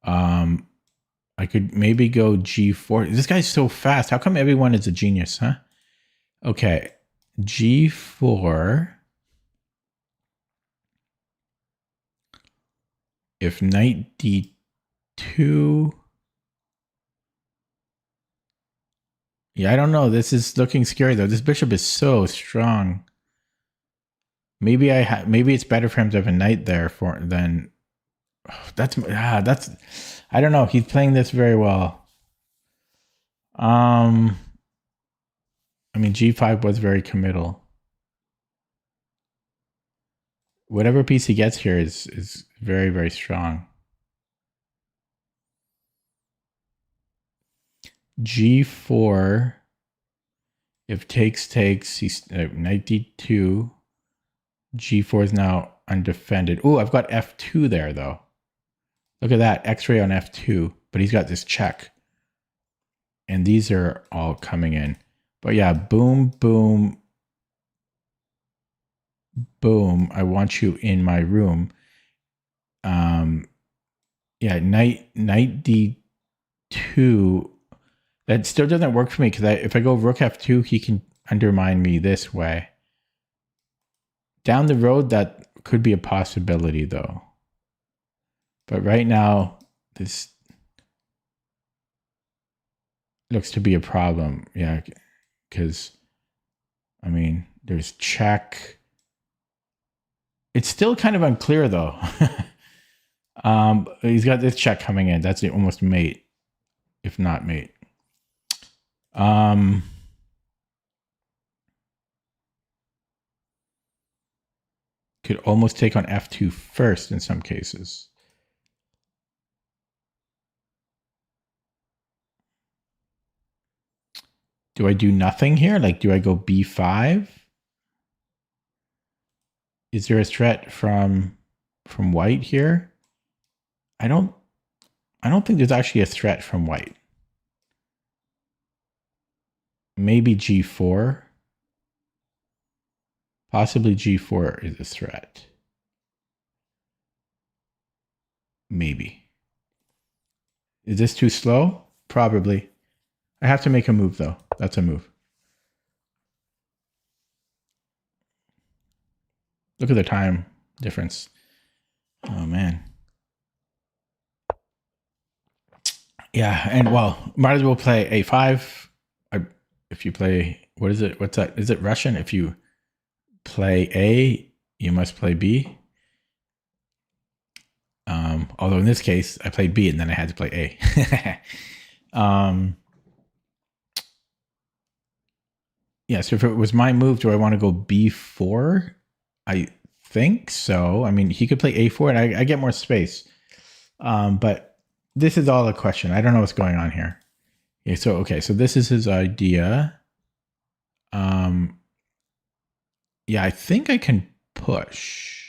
I could maybe go G4. This guy's so fast. How come everyone is a genius, huh? Okay. G4. If knight D2. Yeah, I don't know. This is looking scary though. This bishop is so strong. Maybe maybe it's better for him to have a knight there for than that's I don't know. He's playing this very well. I mean G5 was very committal. Whatever piece he gets here is very, very strong. G4. If takes, he's knight D2. G4 is now undefended. Oh, I've got F2 there though. Look at that, X-ray on F2, but he's got this check. And these are all coming in. But yeah, boom, boom, boom. I want you in my room. Yeah, knight D2. That still doesn't work for me because if I go rook F2, he can undermine me this way. Down the road, that could be a possibility though. But right now, this looks to be a problem. Yeah, because, I mean, there's check. It's still kind of unclear though. He's got this check coming in. That's almost mate, if not mate. Could almost take on F2 first in some cases. Do I do nothing here? Like, do I go B5? Is there a threat from white here? I don't think there's actually a threat from white. Maybe G4. Possibly G4 is a threat. Maybe. Is this too slow? Probably. I have to make a move though. That's a move. Look at the time difference. Oh man. Yeah, and well, might as well play A5. If you play, what is it? What's that? Is it Russian? If you play A, you must play B. Although in this case, I played B and then I had to play A. Yeah, so if it was my move, do I want to go B4? I think so. I mean, he could play A4 and I get more space. But this is all a question. I don't know what's going on here. Yeah, so, okay, so this is his idea. Yeah, I think I can push.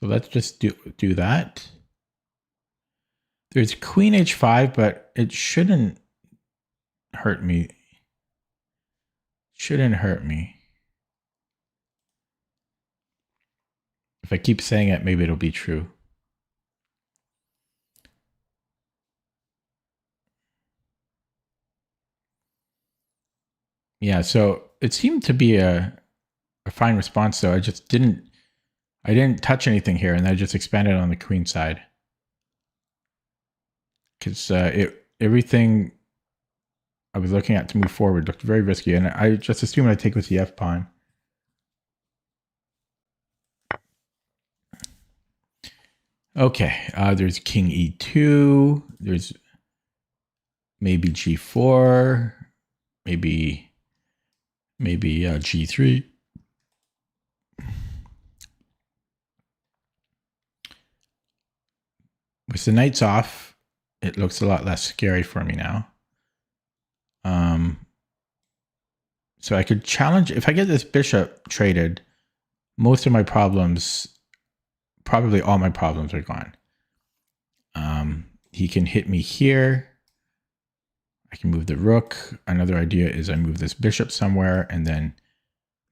So let's just do that. There's queen H5, but it shouldn't hurt me. Shouldn't hurt me. If I keep saying it, maybe it'll be true. Yeah, so it seemed to be a fine response, though. I didn't touch anything here, and I just expanded on the queen side. Because everything I was looking at to move forward looked very risky, and I just assumed I'd take with the f-pawn. Okay, there's king e2, there's maybe g4, maybe g3. With the knights off, it looks a lot less scary for me now. So I could challenge, if I get this bishop traded, most of my problems, probably all my problems are gone. He can hit me here. I can move the rook. Another idea is I move this bishop somewhere, and then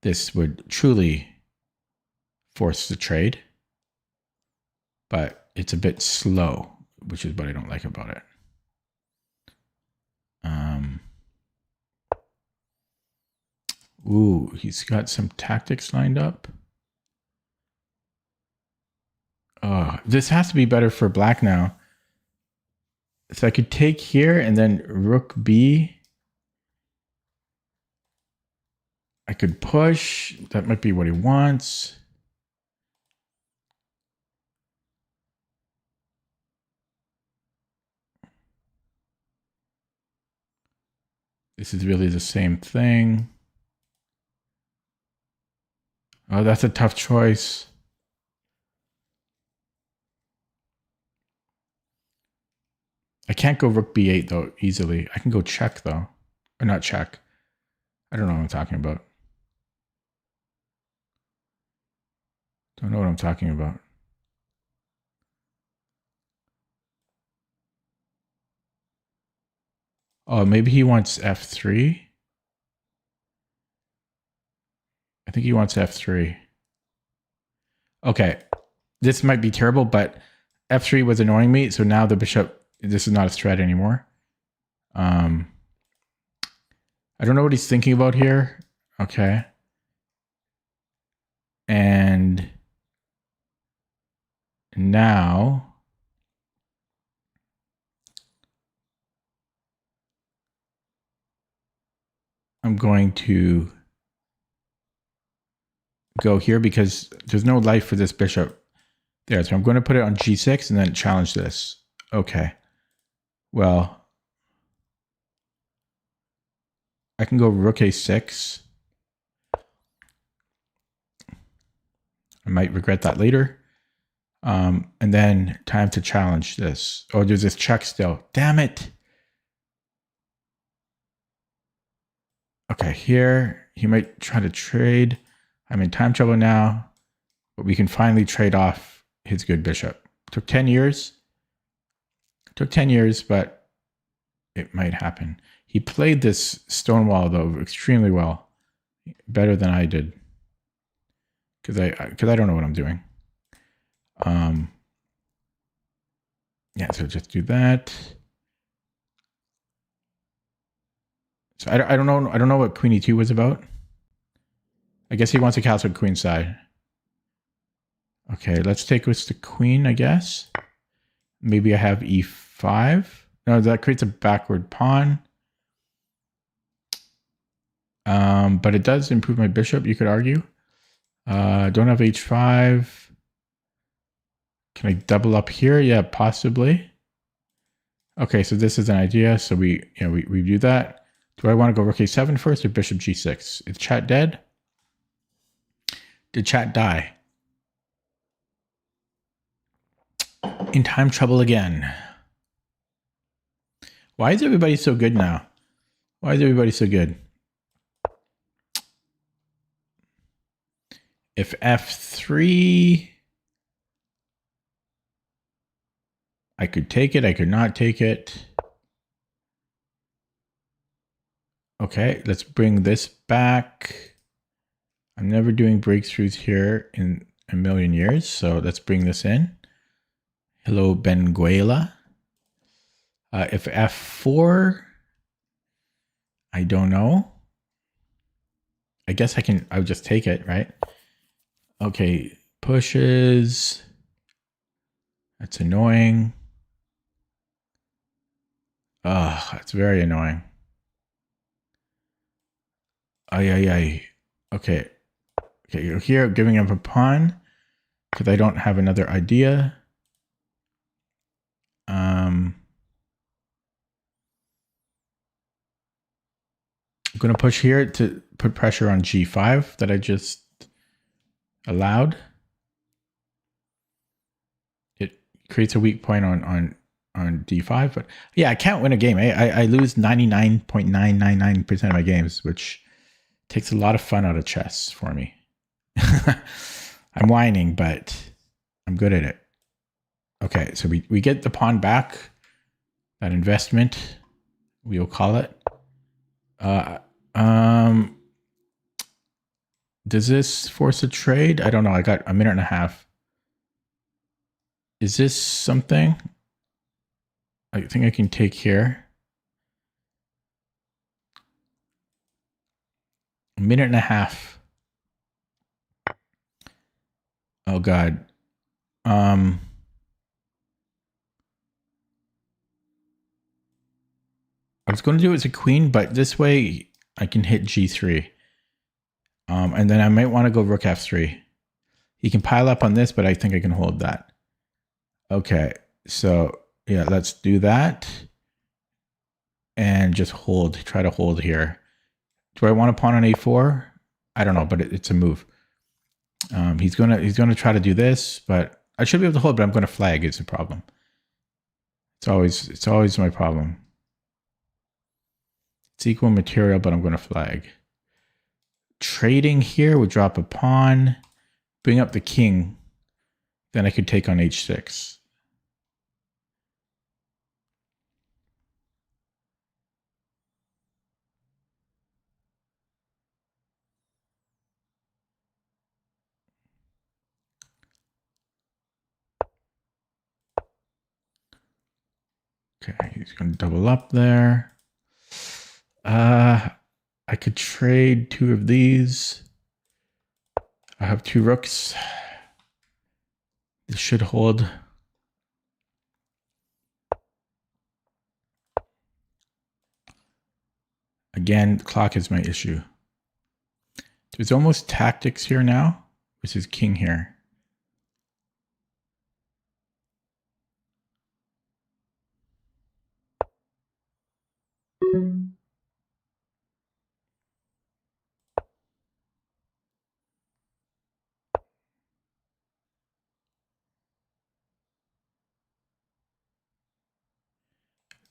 this would truly force the trade. But it's a bit slow, which is what I don't like about it. Ooh, he's got some tactics lined up. Oh, this has to be better for black now. So I could take here and then rook B. I could push. That might be what he wants. This is really the same thing. Oh, that's a tough choice. I can't go rook b8 though easily. I can go check though. Or not check. I don't know what I'm talking about. Don't know what I'm talking about. Oh, maybe he wants f3. I think he wants f3. Okay. This might be terrible, but f3 was annoying me. So now the bishop, this is not a threat anymore. I don't know what he's thinking about here. Okay. And now I'm going to go here because there's no life for this bishop there. So I'm going to put it on g6 and then challenge this. Okay. Well, I can go rook a6. I might regret that later. And then time to challenge this. Oh, there's this check still. Damn it. Okay, here he might try to trade. I'm in time trouble now, but we can finally trade off his good bishop. Took 10 years. Took 10 years, but it might happen. He played this Stonewall, though, extremely well. Better than I did. Because I don't know what I'm doing. Yeah, so just do that. So I don't know what Queen E2 was about. I guess he wants a castle queen side. Okay, let's take with the queen, I guess. Maybe I have E5. No, that creates a backward pawn. But it does improve my bishop, you could argue. Don't have H5. Can I double up here? Yeah, possibly. Okay, so this is an idea. So we do that. Do I want to go rook A7 first or bishop G6? Is chat dead? Did chat die? In time trouble again. Why is everybody so good now? Why is everybody so good? If F3, I could take it, I could not take it. Okay, let's bring this back. I'm never doing breakthroughs here in a million years, so let's bring this in. Hello, Benguela. If F4, I don't know. I guess I would just take it, right? Okay, pushes. That's annoying. Ugh, that's very annoying. Ay. Okay. Okay, here giving up a pawn because I don't have another idea. I'm going to push here to put pressure on G5 that I just allowed. It creates a weak point on D5, but yeah, I can't win a game. I lose 99.999% of my games, which takes a lot of fun out of chess for me. I'm whining, but I'm good at it. Okay, so we get the pawn back. That investment, we'll call it. Does this force a trade? I don't know. I got a minute and a half. Is this something? I think I can take here. A minute and a half. Oh God. I was going to do it as a queen, but this way I can hit G3. And then I might want to go rook f3. He can pile up on this, but I think I can hold that. Okay, so yeah, let's do that. And just hold, try to hold here. Do I want to pawn on a4? I don't know, but it's a move. He's gonna try to do this, but I should be able to hold, but I'm gonna flag. It's a problem. It's always my problem. It's equal material, but I'm gonna flag. Trading here would drop a pawn, bring up the king. Then I could take on h6. Okay, he's going to double up there. I could trade two of these. I have two rooks. This should hold. Again, the clock is my issue. There's almost tactics here now. This is king here.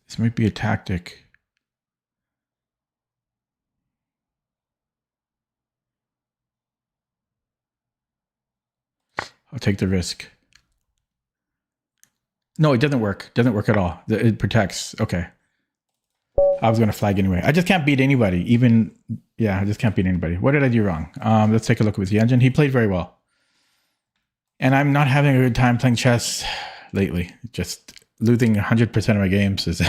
This might be a tactic. I'll take the risk. No, it doesn't work. It doesn't work at all. It protects. Okay. I was going to flag anyway. I just can't beat anybody. Even, yeah, I just can't beat anybody. What did I do wrong? Let's take a look with the engine. He played very well. And I'm not having a good time playing chess lately. Just losing 100% of my games is...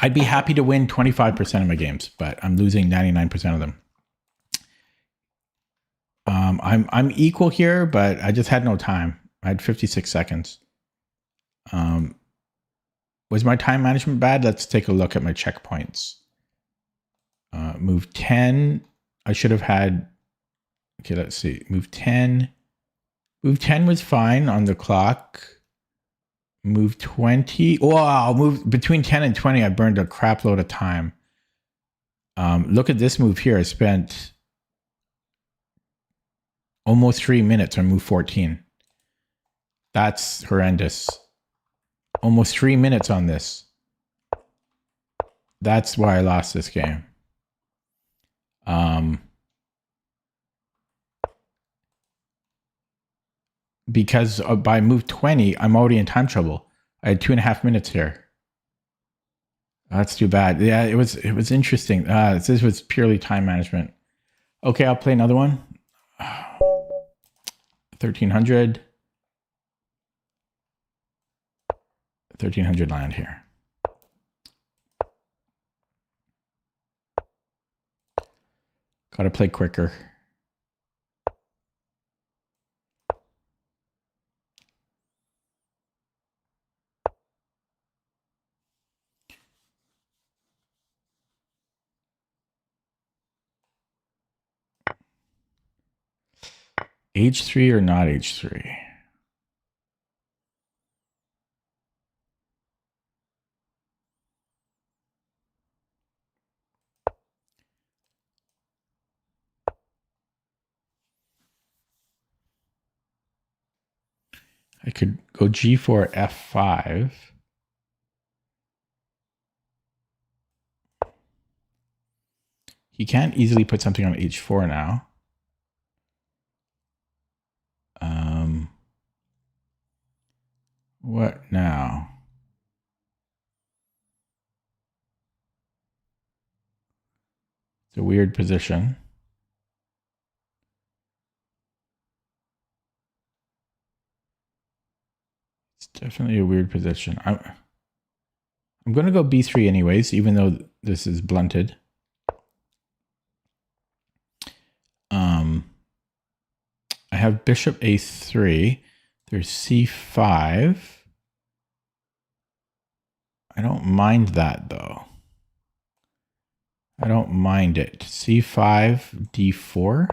I'd be happy to win 25% of my games, but I'm losing 99% of them. I'm equal here, but I just had no time. I had 56 seconds. Was my time management bad? Let's take a look at my checkpoints. Move 10. I should have had... Okay, let's see. Move 10. Move 10 was fine on the clock. Move 20. Wow, move between 10 and 20, I burned a crap load of time. Look at this move here. I spent almost 3 minutes on move 14. That's horrendous. Almost 3 minutes on this. That's why I lost this game. Because by move 20, I'm already in time trouble. I had 2.5 minutes here. That's too bad. Yeah, it was interesting. This was purely time management. Okay, I'll play another one. 1300. 1300 land here. Got to play quicker. H3 or not H3? I could go G4, F5. He can't easily put something on H4 now. What now? It's a weird position. It's definitely a weird position. I'm going to go B3 anyways, even though this is blunted. I have bishop A3. There's C5. I don't mind that though. I don't mind it. C5, D4.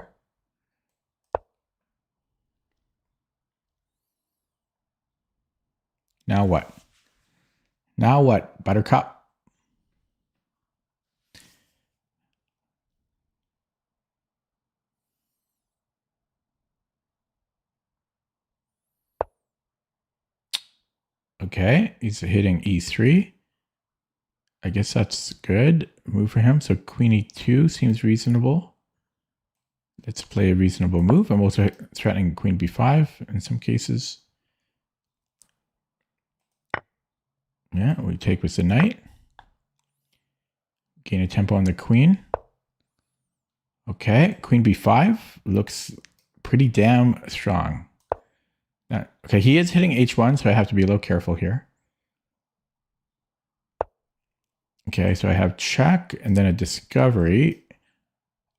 Now what? Now what, Buttercup? Okay, he's hitting E3. I guess that's good move for him. So Queen E2 seems reasonable. Let's play a reasonable move. I'm also threatening Queen B5 in some cases. Yeah, we take with the knight. Gain a tempo on the queen. Okay, Queen B5 looks pretty damn strong. Now, okay, he is hitting H1, so I have to be a little careful here. Okay, so I have check and then a discovery.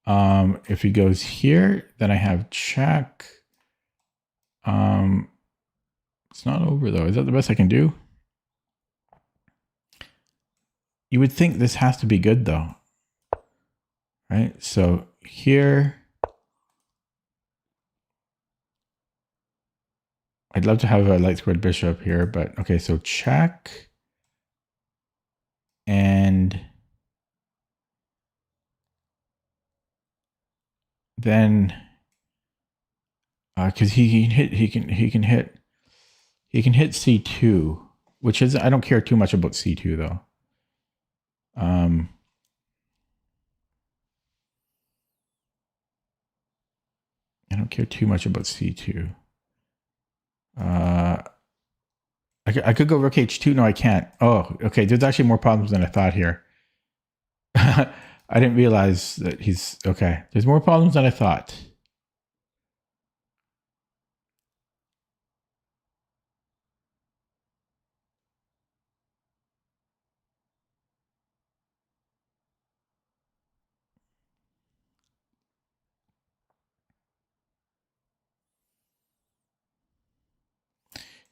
If he goes here, then I have check. It's not over though. Is that the best I can do? You would think this has to be good though, right? So here, I'd love to have a light squared bishop here, but okay, so check. And then, because he can hit C2, which is, I don't care too much about C2 though. I don't care too much about C2. I could go rook H2. No, I can't. Oh, okay. There's actually more problems than I thought here. I didn't realize that he's okay. There's more problems than I thought.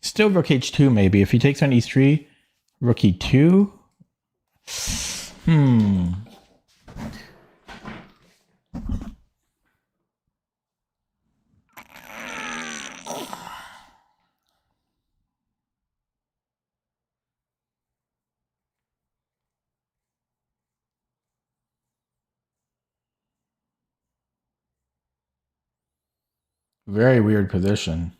Still rook H2 maybe. If he takes on E3, rook E2. Very weird position.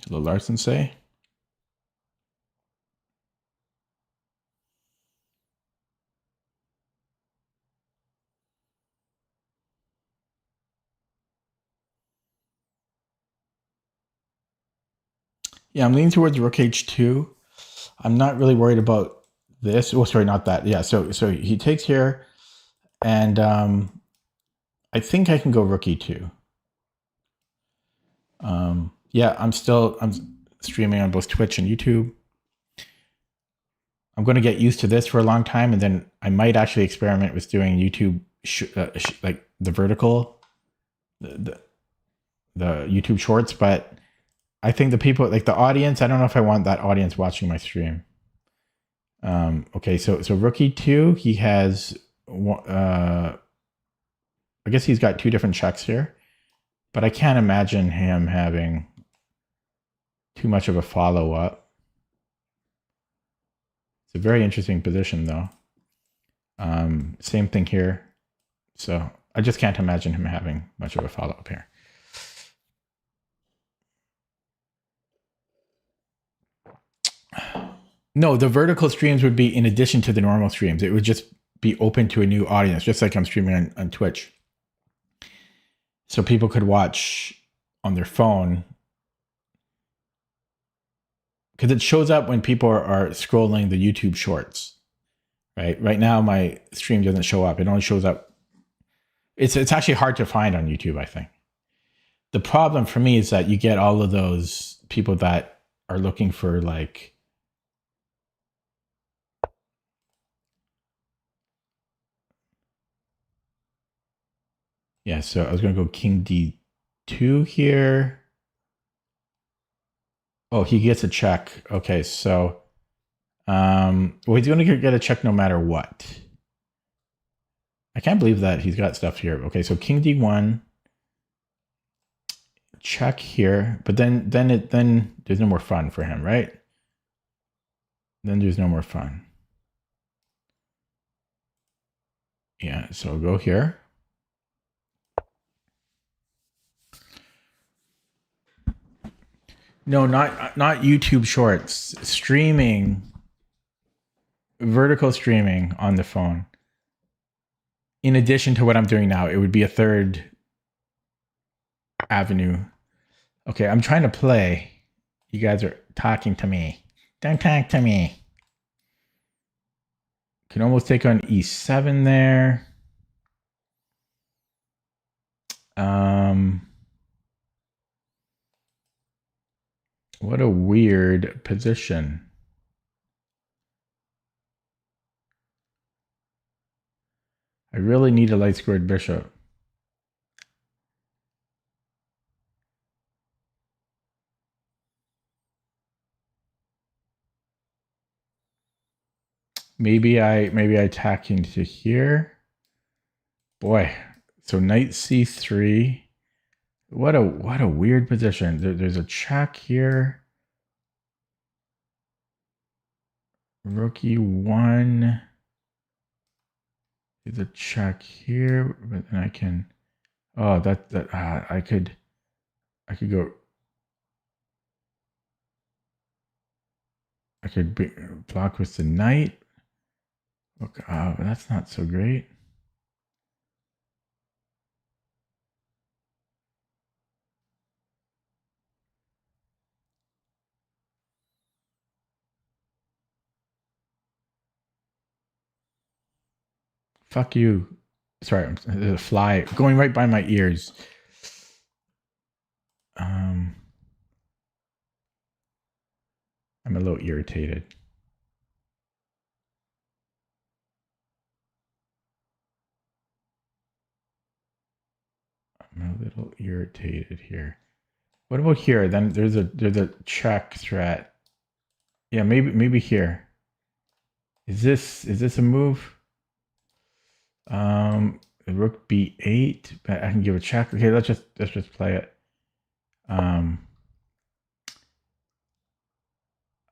What did Larson say? Yeah, I'm leaning towards rook H2. I'm not really worried about this. Oh, sorry, not that. Yeah, so he takes here, and I think I can go rook E2. Yeah, I'm streaming on both Twitch and YouTube. I'm going to get used to this for a long time, and then I might actually experiment with doing YouTube, like the vertical, the YouTube shorts. But I think the people, like the audience, I don't know if I want that audience watching my stream. Okay, so rook E2, he has, I guess he's got two different checks here, but I can't imagine him having too much of a follow-up. It's a very interesting position though. Same thing here. So I just can't imagine him having much of a follow-up here. No, the vertical streams would be in addition to the normal streams. It would just be open to a new audience, just like I'm streaming on Twitch. So people could watch on their phone, because it shows up when people are scrolling the YouTube shorts, right? Right now, my stream doesn't show up. It only shows up. It's actually hard to find on YouTube, I think. The problem for me is that you get all of those people that are looking for like Yeah, so I was going to go king d2 here. Oh, he gets a check. Okay, so well, he's going to get a check no matter what. I can't believe that he's got stuff here. Okay, so king d1, check here, but then there's no more fun for him, right? Then there's no more fun. Yeah, so I'll go here. No, not YouTube Shorts. Streaming, vertical streaming on the phone. In addition to what I'm doing now, it would be a third avenue. Okay, I'm trying to play. You guys are talking to me. Don't talk to me. Can almost take on e7 there. What a weird position. I really need a light squared bishop. Maybe I attack into here. Boy, so knight c3. What a weird position. There's a check here. Rook e1. There's a check here, but then I can. Oh, I could go. I could block with the knight. Look, that's not so great. Fuck you. Sorry, there's a fly going right by my ears. I'm a little irritated. I'm a little irritated here. What about here? Then there's a check threat. Yeah, maybe here. Is this a move? Rook b8. But I can give a check. Okay, let's just play it.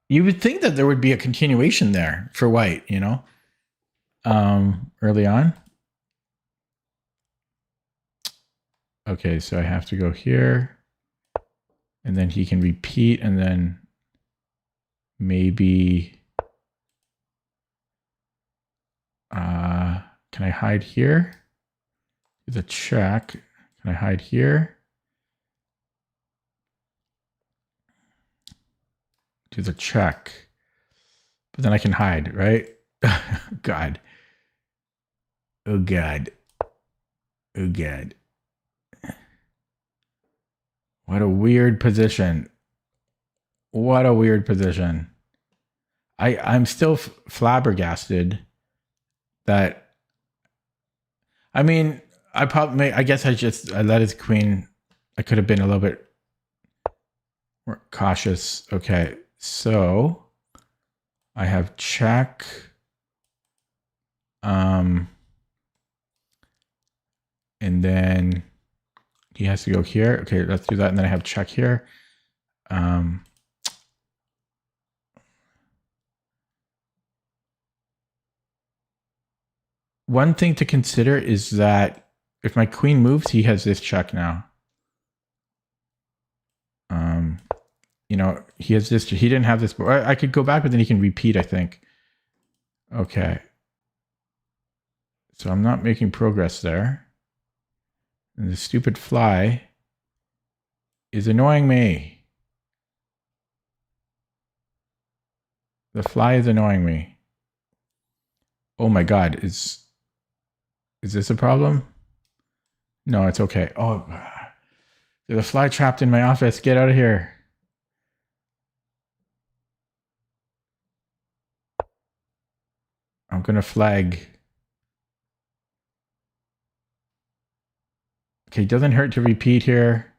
You would think that there would be a continuation there for white, you know, early on. Okay, so I have to go here, and then he can repeat, and then maybe can I hide here? There's a check. Can I hide here? There's a check. But then I can hide, right? God. Oh, God. Oh, God. What a weird position. What a weird position. I'm still flabbergasted that. I mean, I guess I let his queen. I could have been a little bit more cautious. Okay, so I have check. And then he has to go here. Okay, let's do that. And then I have check here. One thing to consider is that if my queen moves, he has this check now. You know, he has this. He didn't have this. I could go back, but then he can repeat, I think. Okay. So I'm not making progress there. And the stupid fly is annoying me. The fly is annoying me. Oh my God, is this a problem? No, it's okay. Oh, there's a fly trapped in my office. Get out of here. I'm going to flag. Okay, doesn't hurt to repeat here.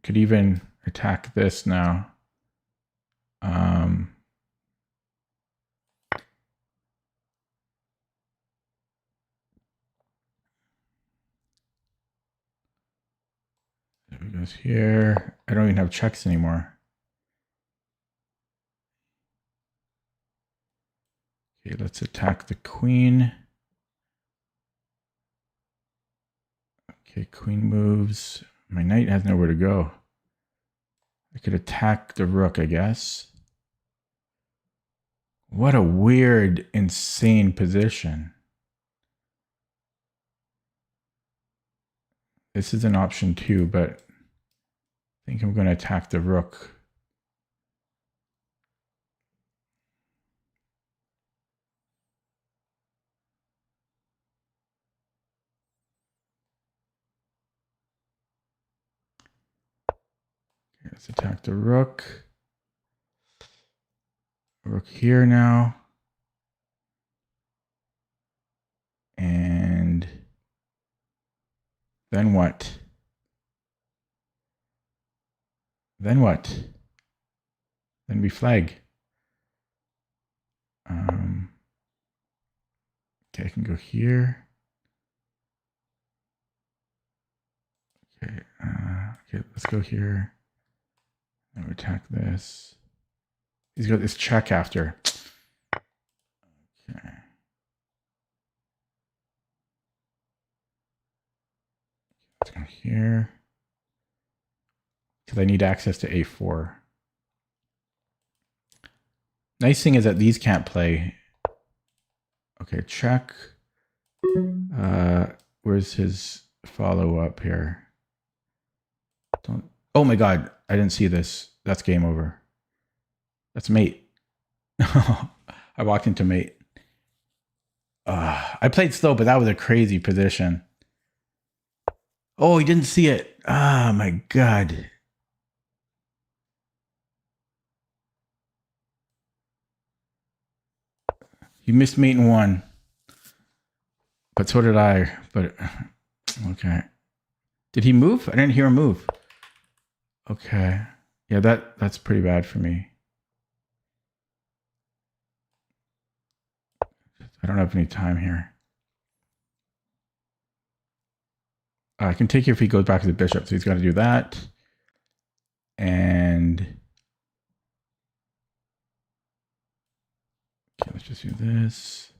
Could even attack this now. There it goes here. I don't even have checks anymore. Okay, let's attack the queen. Okay, queen moves. My knight has nowhere to go. I could attack the rook, I guess. What a weird, insane position. This is an option too, but I think I'm going to attack the rook. Okay, let's attack the rook. Rook here now. And then what? Then what? Then we flag. Okay, I can go here. Okay, okay, let's go here. And we attack this. He's got this check after. Okay. Let's go here. Because I need access to A4. Nice thing is that these can't play. Okay, check. Where's his follow-up here? Oh my god, I didn't see this. That's game over. That's mate. I walked into mate. I played slow, but that was a crazy position. Oh, he didn't see it. Ah, my god. You missed mate in one. But so did I. But okay. Did he move? I didn't hear him move. Okay. Yeah, that's pretty bad for me. I don't have any time here. I can take it if he goes back to the bishop. So he's got to do that. And okay, let's just do this.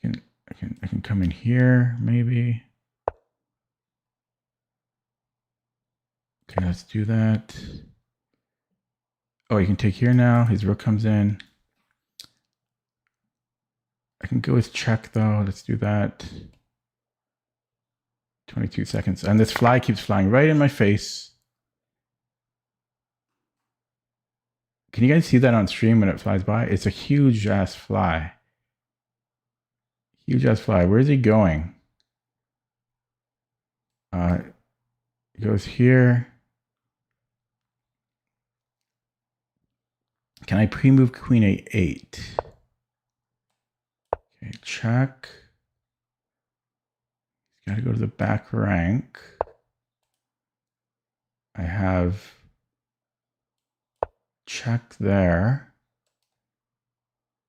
I can come in here, maybe. Okay, let's do that. Oh, you can take here now. His rook comes in. I can go with check though. Let's do that. 22 seconds. And this fly keeps flying right in my face. Can you guys see that on stream when it flies by? It's a huge ass fly. Huge ass fly. Where is he going? He goes here. Can I pre-move queen a8? Okay, check. He's got to go to the back rank. I have check there.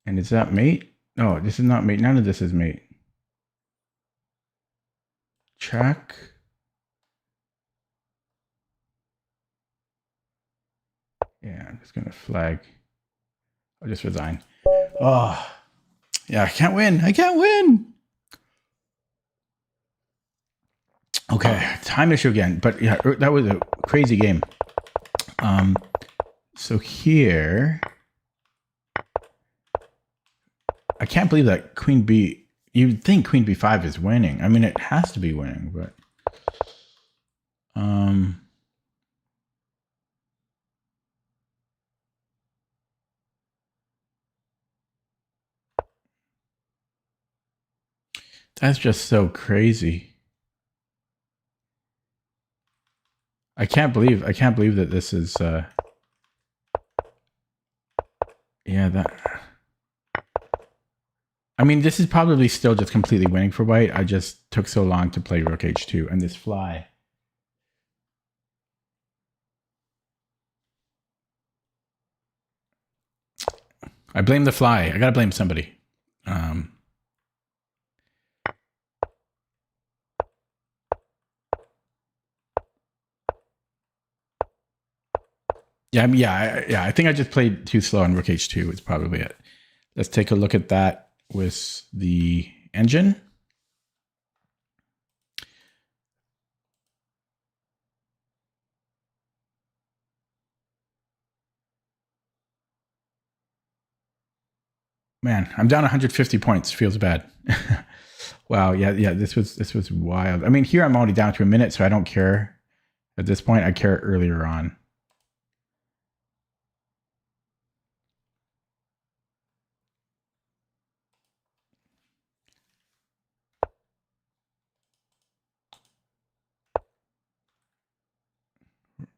And is that mate? No, this is not mate. None of this is mate. Check. Yeah, I'm just going to flag. I'll just resign. Oh, yeah, I can't win. I can't win. Okay, time issue again. But yeah, that was a crazy game. So here, I can't believe that queen b. You'd think queen b5 is winning. I mean, it has to be winning, but that's just so crazy. I can't believe that this is yeah, that I mean, this is probably still just completely winning for white. I just took so long to play rook h2 and this fly. I blame the fly. I gotta blame somebody. I think I just played too slow on rook h2 is probably it. Let's take a look at that with the engine. Man, I'm down 150 points. Feels bad. Wow, yeah, this was wild. I mean, here I'm already down to a minute, so I don't care. At this point, I care earlier on.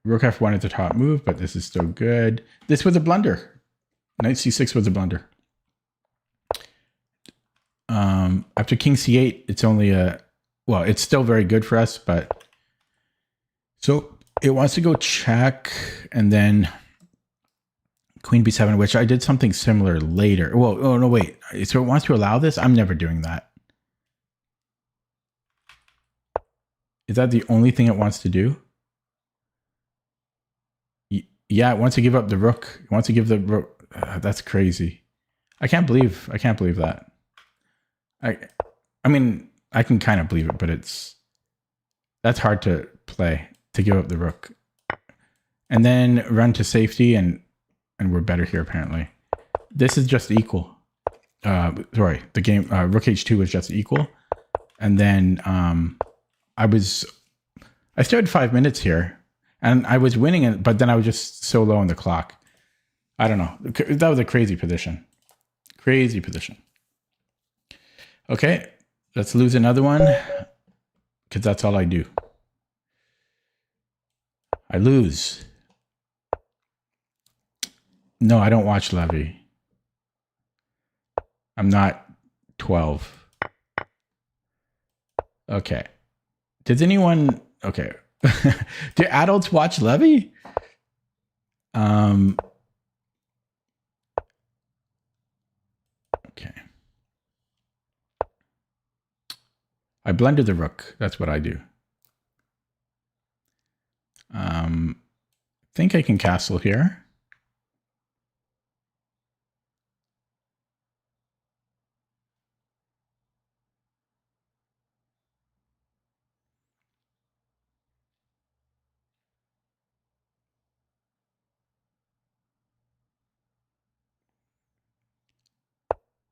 Rook f1 is the top move, but this is still good. This was a blunder. Knight c6 was a blunder. After king c8, it's only well, it's still very good for us, but so it wants to go check and then queen b7, which I did something similar later. Well, oh no, wait. So it wants to allow this? I'm never doing that. Is that the only thing it wants to do? Yeah, it wants to give up the rook. It wants to give the rook. That's crazy. I can't believe that. I mean, I can kind of believe it, but that's hard to play, to give up the rook. And then run to safety, and we're better here apparently. This is just equal. Sorry, the game rook h2 was just equal. And then I started 5 minutes here and I was winning it, but then I was just so low on the clock. I don't know. That was a crazy position. Crazy position. Okay, let's lose another one because that's all I do. I lose. No, I don't watch Levy. I'm not 12. Okay. Does anyone... Okay. Do adults watch Levy? Okay. I blunder the rook. That's what I do. Think I can castle here.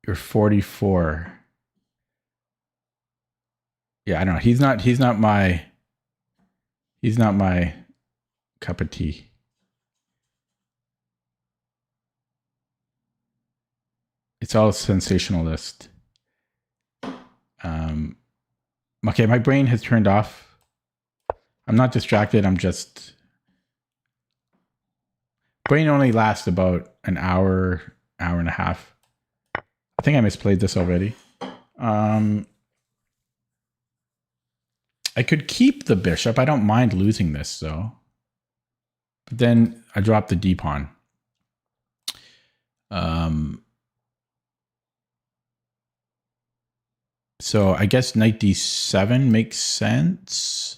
You're 44. Yeah, I don't know. He's not my cup of tea. It's all sensationalist. Okay, my brain has turned off. I'm not distracted. I'm just... Brain only lasts about an hour, hour and a half. I think I misplayed this already. I could keep the bishop. I don't mind losing this, though. But then I drop the d pawn. So I guess knight d7 makes sense.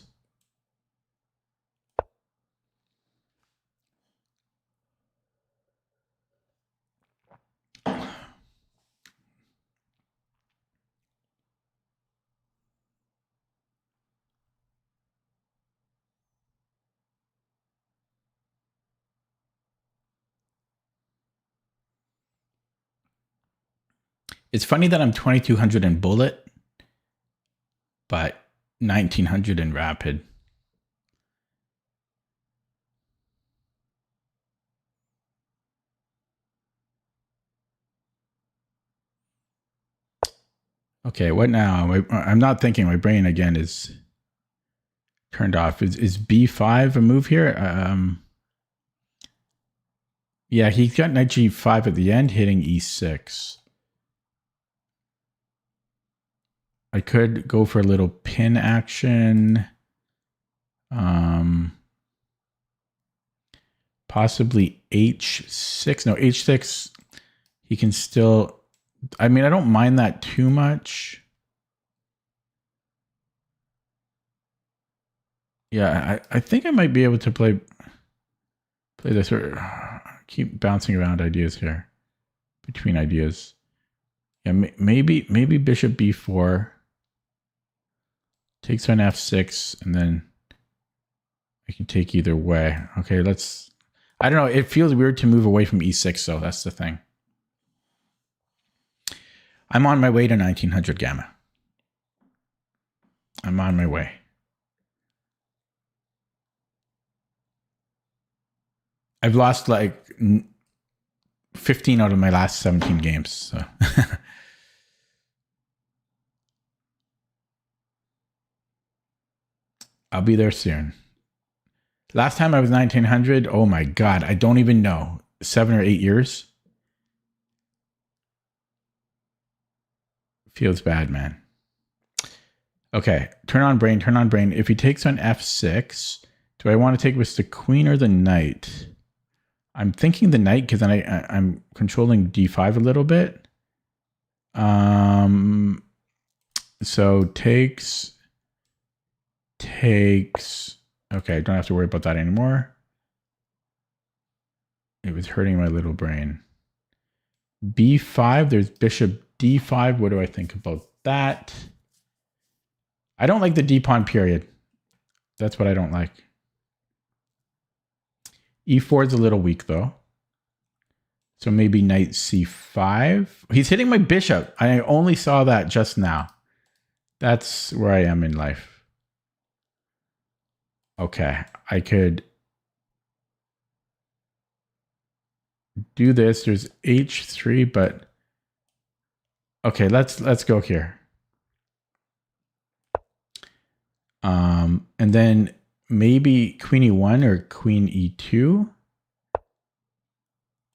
It's funny that I'm 2200 in bullet, but 1900 in rapid. Okay, what now? I'm not thinking. My brain again is turned off. Is b5 a move here? Yeah, he's got knight g5 at the end, hitting e6. I could go for a little pin action. Possibly h6. No, h6. He can still... I mean, I don't mind that too much. Yeah, I think I might be able to play this. Or keep bouncing around ideas here. Between ideas. Yeah, maybe bishop b4. Takes on f6, and then I can take either way. Okay, let's... I don't know. It feels weird to move away from e6, though. That's the thing. I'm on my way to 1900 gamma. I'm on my way. I've lost like 15 out of my last 17 games. So. I'll be there soon. Last time I was 1900, oh my God, I don't even know. 7 or 8 years? Feels bad, man. Okay, turn on brain, turn on brain. If he takes on f6, do I want to take with the queen or the knight? I'm thinking the knight because then I'm controlling d5 a little bit. So takes. Okay, I don't have to worry about that anymore. It was hurting my little brain. b5, there's bishop d5. What do I think about that? I don't like the d-pawn period. That's what I don't like. e4 is a little weak, though. So maybe knight c5. He's hitting my bishop. I only saw that just now. That's where I am in life. Okay, I could do this. There's h3, but okay, let's go here. And then maybe queen e1 or queen e2.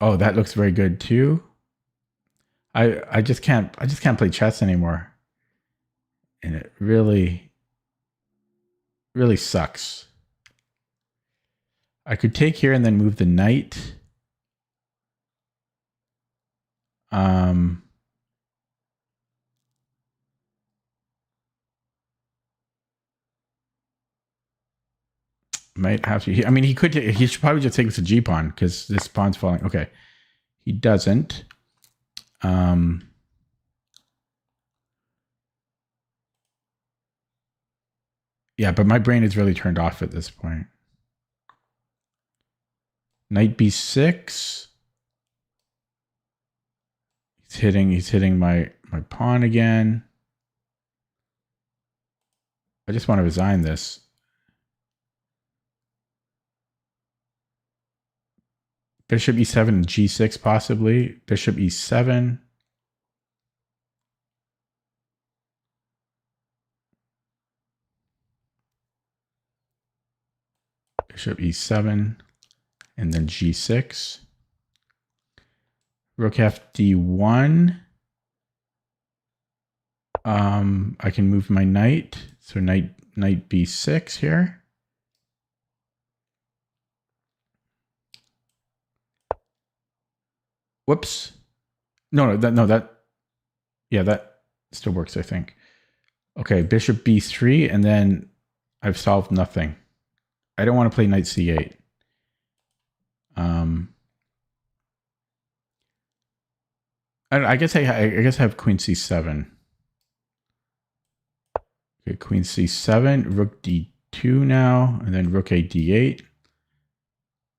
Oh, that looks very good too. I just can't play chess anymore. And it really sucks. I could take here and then move the knight. Might have to. I mean, he should probably just take this to G pawn because this pawn's falling. Okay, he doesn't. Yeah, but my brain is really turned off at this point. Knight b6. He's hitting my pawn again. I just want to resign this. Bishop e7 and g6 possibly. Bishop e7. Bishop e7 and then g6. Rook f d1. I can move my knight. So knight b6 here. Whoops. No, that still works, I think. Okay, bishop b3, and then I've solved nothing. I don't want to play knight c8. I guess I have queen c7. Okay, queen c7, rook d2 now, and then rook a d8.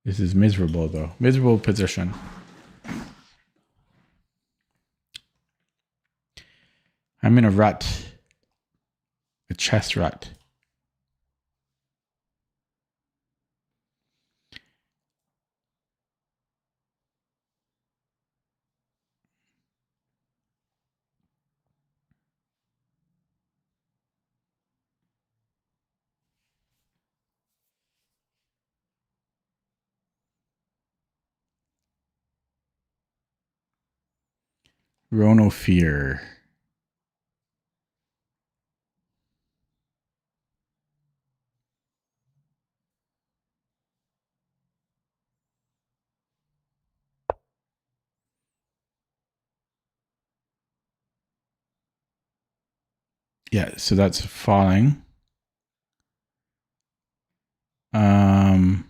This is miserable, though. Miserable position. I'm in a rut. A chess rut. Rono Fear. Yeah, so that's falling. I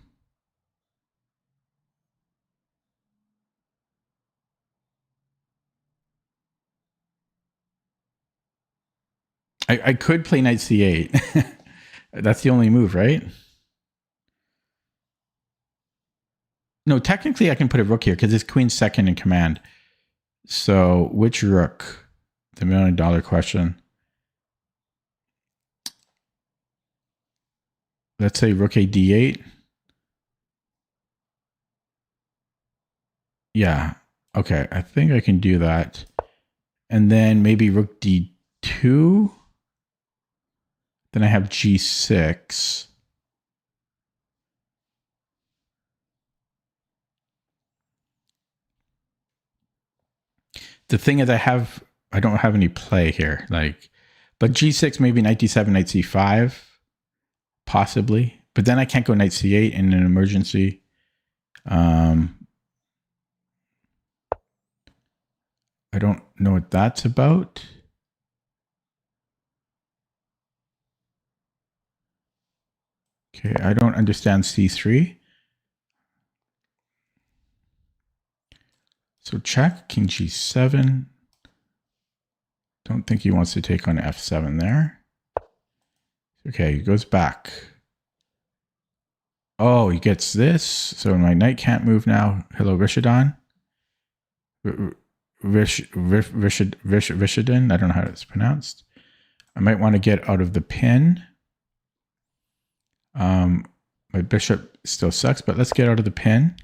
could play knight c8. That's the only move, right? No, technically I can put a rook here because it's queen's second in command. So which rook? The $1 million question. Let's say rook a d8. Yeah. Okay. I think I can do that. And then maybe rook d2. Then I have g6. The thing is I don't have any play here. But g6, maybe knight d7, knight c5, possibly. But then I can't go knight c8 in an emergency. I don't know what that's about. Okay, I don't understand c3. So check, king g7. Don't think he wants to take on f7 there. Okay, he goes back. Oh, he gets this. So my knight can't move now. Hello, Rishadan. Rishadan. I don't know how it's pronounced. I might want to get out of the pin. My bishop still sucks, but let's get out of the pin.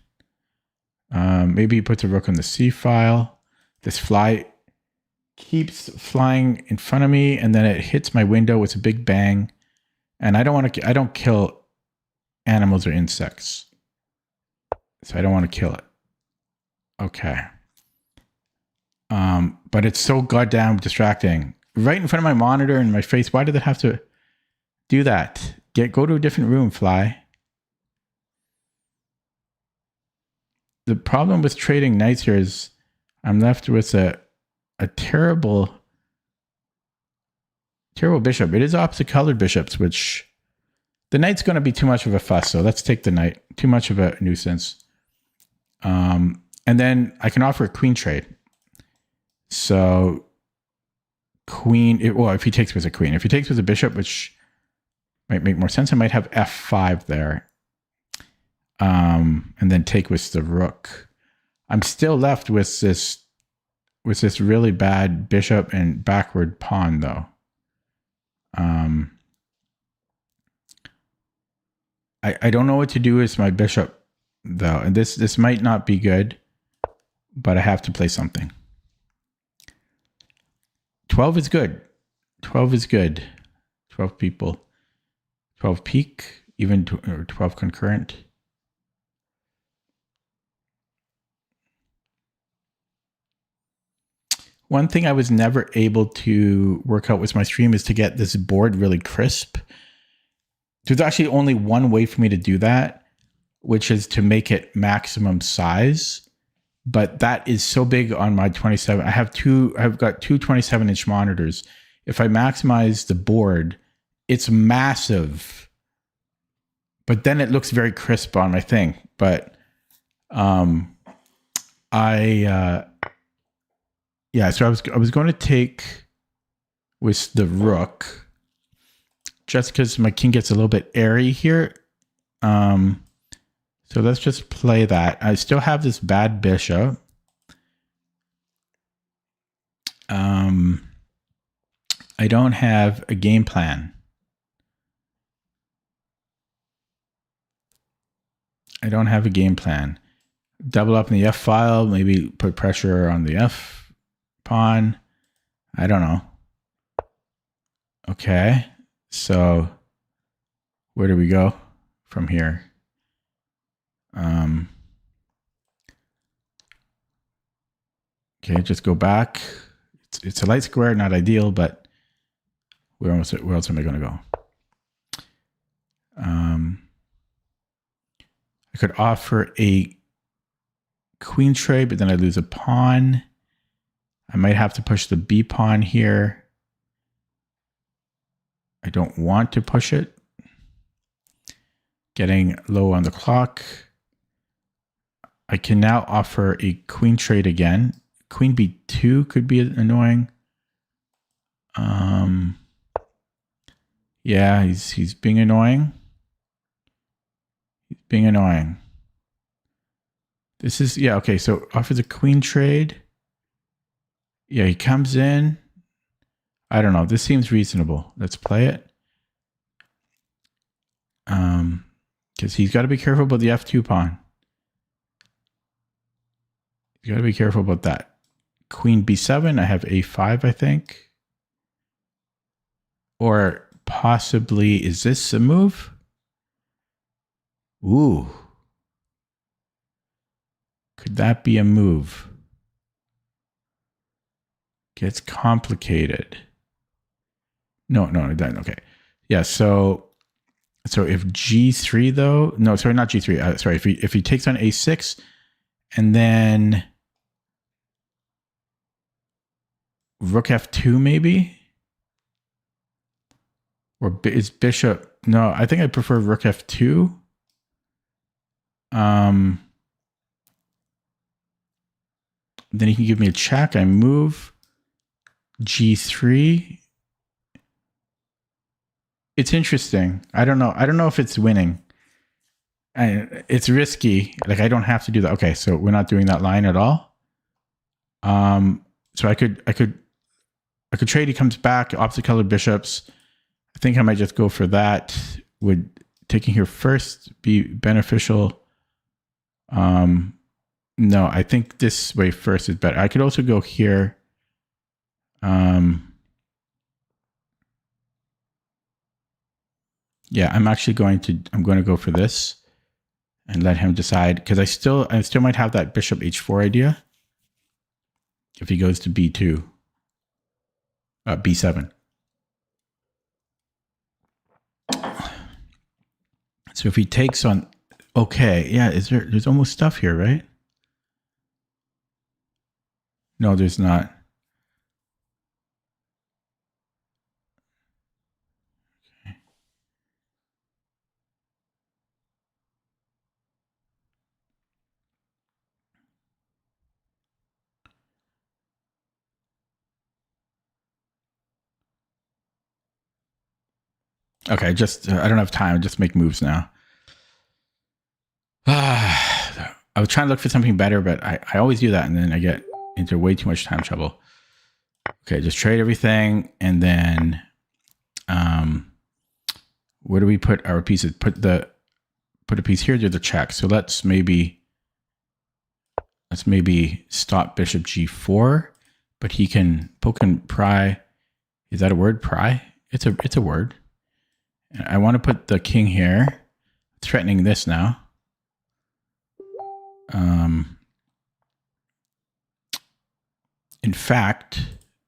Maybe he puts a rook on the c file. This fly keeps flying in front of me, and then it hits my window with a big bang. And I don't kill animals or insects, so I don't want to kill it. Okay. But it's so goddamn distracting. Right in front of my monitor and my face. Why did it have to do that? Go to a different room, fly. The problem with trading knights here is I'm left with a terrible bishop. It is opposite colored bishops, which the knight's going to be too much of a fuss. So let's take the knight. Too much of a nuisance. And then I can offer a queen trade. So queen, well, if he takes with a queen. If he takes with a bishop, which might make more sense, I might have f5 there. And then take with the rook. I'm still left with this really bad bishop and backward pawn, though. I don't know what to do with my bishop, though. And this might not be good, but I have to play something. 12 is good. 12 is good. 12 people. 12 peak, even 12 concurrent. One thing I was never able to work out with my stream is to get this board really crisp. There's actually only one way for me to do that, which is to make it maximum size. But that is so big on my 27. I've got two 27-inch monitors. If I maximize the board, it's massive. But then it looks very crisp on my thing. But yeah, so I was going to take with the rook, just because my king gets a little bit airy here. So let's just play that. I still have this bad bishop. I don't have a game plan. Double up in the F file, maybe put pressure on the F pawn. I don't know. Okay, so where do we go from here? Okay, just go back. It's a light square, not ideal, but where else am I going to go? I could offer a queen trade, but then I lose a pawn. I might have to push the B pawn here. I don't want to push it. Getting low on the clock. I can now offer a queen trade again. Queen b2 could be annoying. Yeah, he's being annoying. He's being annoying. This is, yeah, okay, so offers a queen trade. Yeah, he comes in. I don't know. This seems reasonable. Let's play it. Because he's got to be careful about the f2 pawn. You got to be careful about that. Queen b7. I have a5, I think. Or possibly, is this a move? Ooh. Could that be a move? Gets complicated. No, okay. Yeah, so if g3 though, no, sorry, not g3. Sorry, if he takes on a6 and then rook f2 maybe? Or is bishop? No, I think I prefer rook f2. Then he can give me a check. I move g3. It's interesting. I don't know. I don't know if it's winning. It's risky. Like I don't have to do that. Okay, so we're not doing that line at all. So I could trade. He comes back. Opposite colored bishops. I think I might just go for that. Would taking here first be beneficial? No, I think this way first is better. I could also go here. Yeah, I'm going to go for this and let him decide, because I still might have that bishop h4 idea if he goes to b2, b7. So if he takes on, okay, yeah, there's almost stuff here, right? No, there's not. Okay, I don't have time. Just make moves now. I was trying to look for something better, but I always do that, and then I get into way too much time trouble. Okay, just trade everything, and then where do we put our pieces? Put a piece here. There's a check. So let's maybe stop bishop g4, but he can poke and pry. Is that a word? Pry? It's a word. I want to put the king here, threatening this now. In fact,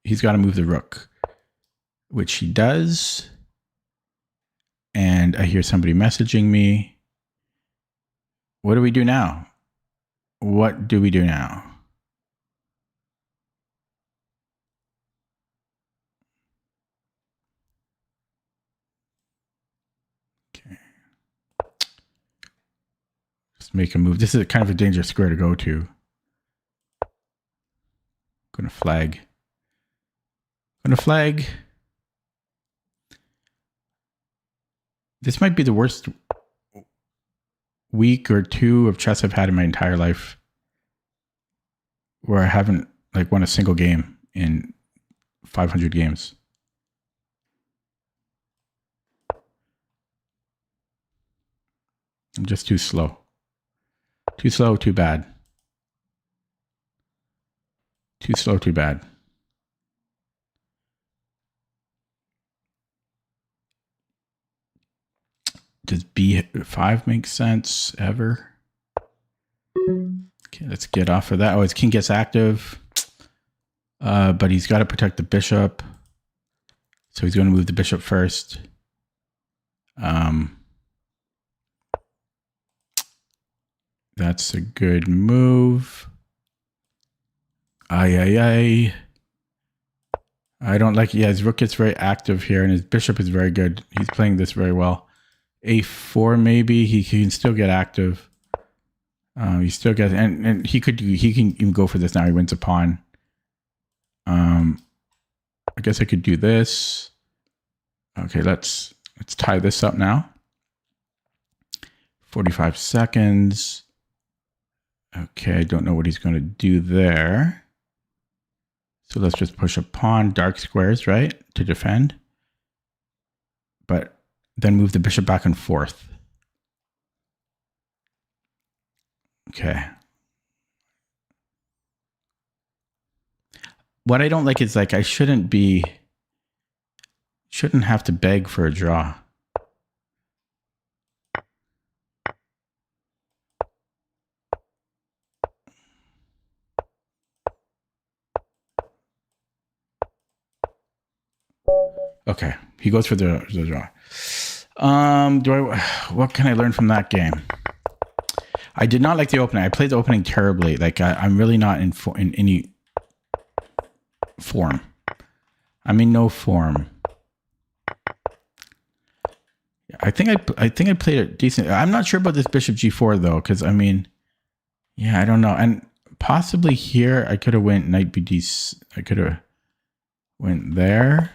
he's got to move the rook, which he does. And I hear somebody messaging me. What do we do now? What do we do now? Okay. Just make a move. This is kind of a dangerous square to go to. Gonna flag. This might be the worst week or two of chess I've had in my entire life, where I haven't won a single game in 500 games. I'm just too slow. Too slow, too bad. Too slow, too bad. Does b5 make sense ever? Okay, let's get off of that. Oh, his king gets active. But he's got to protect the bishop. So he's going to move the bishop first. That's a good move. Ay. I don't like, yeah, his rook gets very active here, and his bishop is very good. He's playing this very well. A4 maybe, he can still get active. He still gets, and he can even go for this now. He wins a pawn. I guess I could do this. Okay, let's tie this up now. 45 seconds. Okay, I don't know what he's going to do there. So let's just push a pawn, dark squares, right, to defend. But then move the bishop back and forth. Okay. What I don't like is, like, I shouldn't have to beg for a draw. Okay, he goes for the draw. What can I learn from that game? I did not like the opening. I played the opening terribly. Like, I'm really not in any form. I'm in no form. I think I played it decent. I'm not sure about this bishop g4 though, because I mean, yeah, I don't know. And possibly here I could have went knight bd. I could have went there.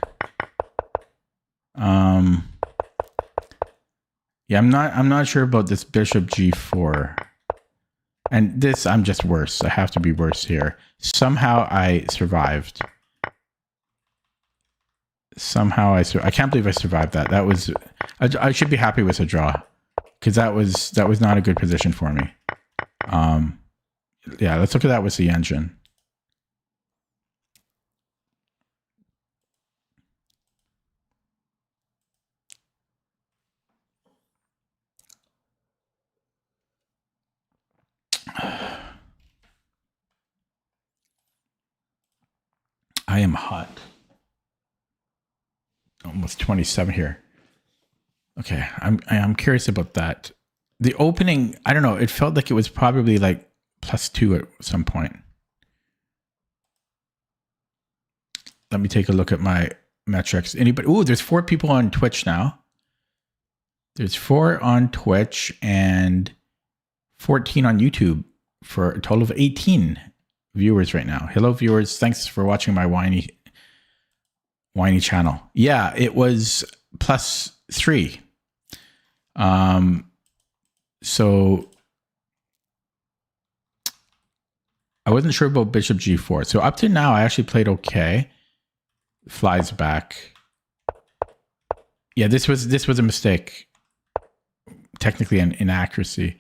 Yeah, I'm not sure about this bishop g4. And this, I'm just worse. I have to be worse here. Somehow I survived. I can't believe I survived that. That was, I should be happy with a draw, because that was not a good position for me. Yeah, let's look at that with the engine. I am hot. Almost 27 here. Okay, I'm curious about that. The opening, I don't know, it felt like it was probably like +2 at some point. Let me take a look at my metrics. Anybody? Oh, there's 4 people on Twitch now. There's 4 on Twitch and 14 on YouTube, for a total of 18 viewers right now. Hello, viewers. Thanks for watching my whiny channel. Yeah, it was +3. So I wasn't sure about bishop g4. So up to now, I actually played okay. Flies back. Yeah, this was a mistake. Technically an inaccuracy.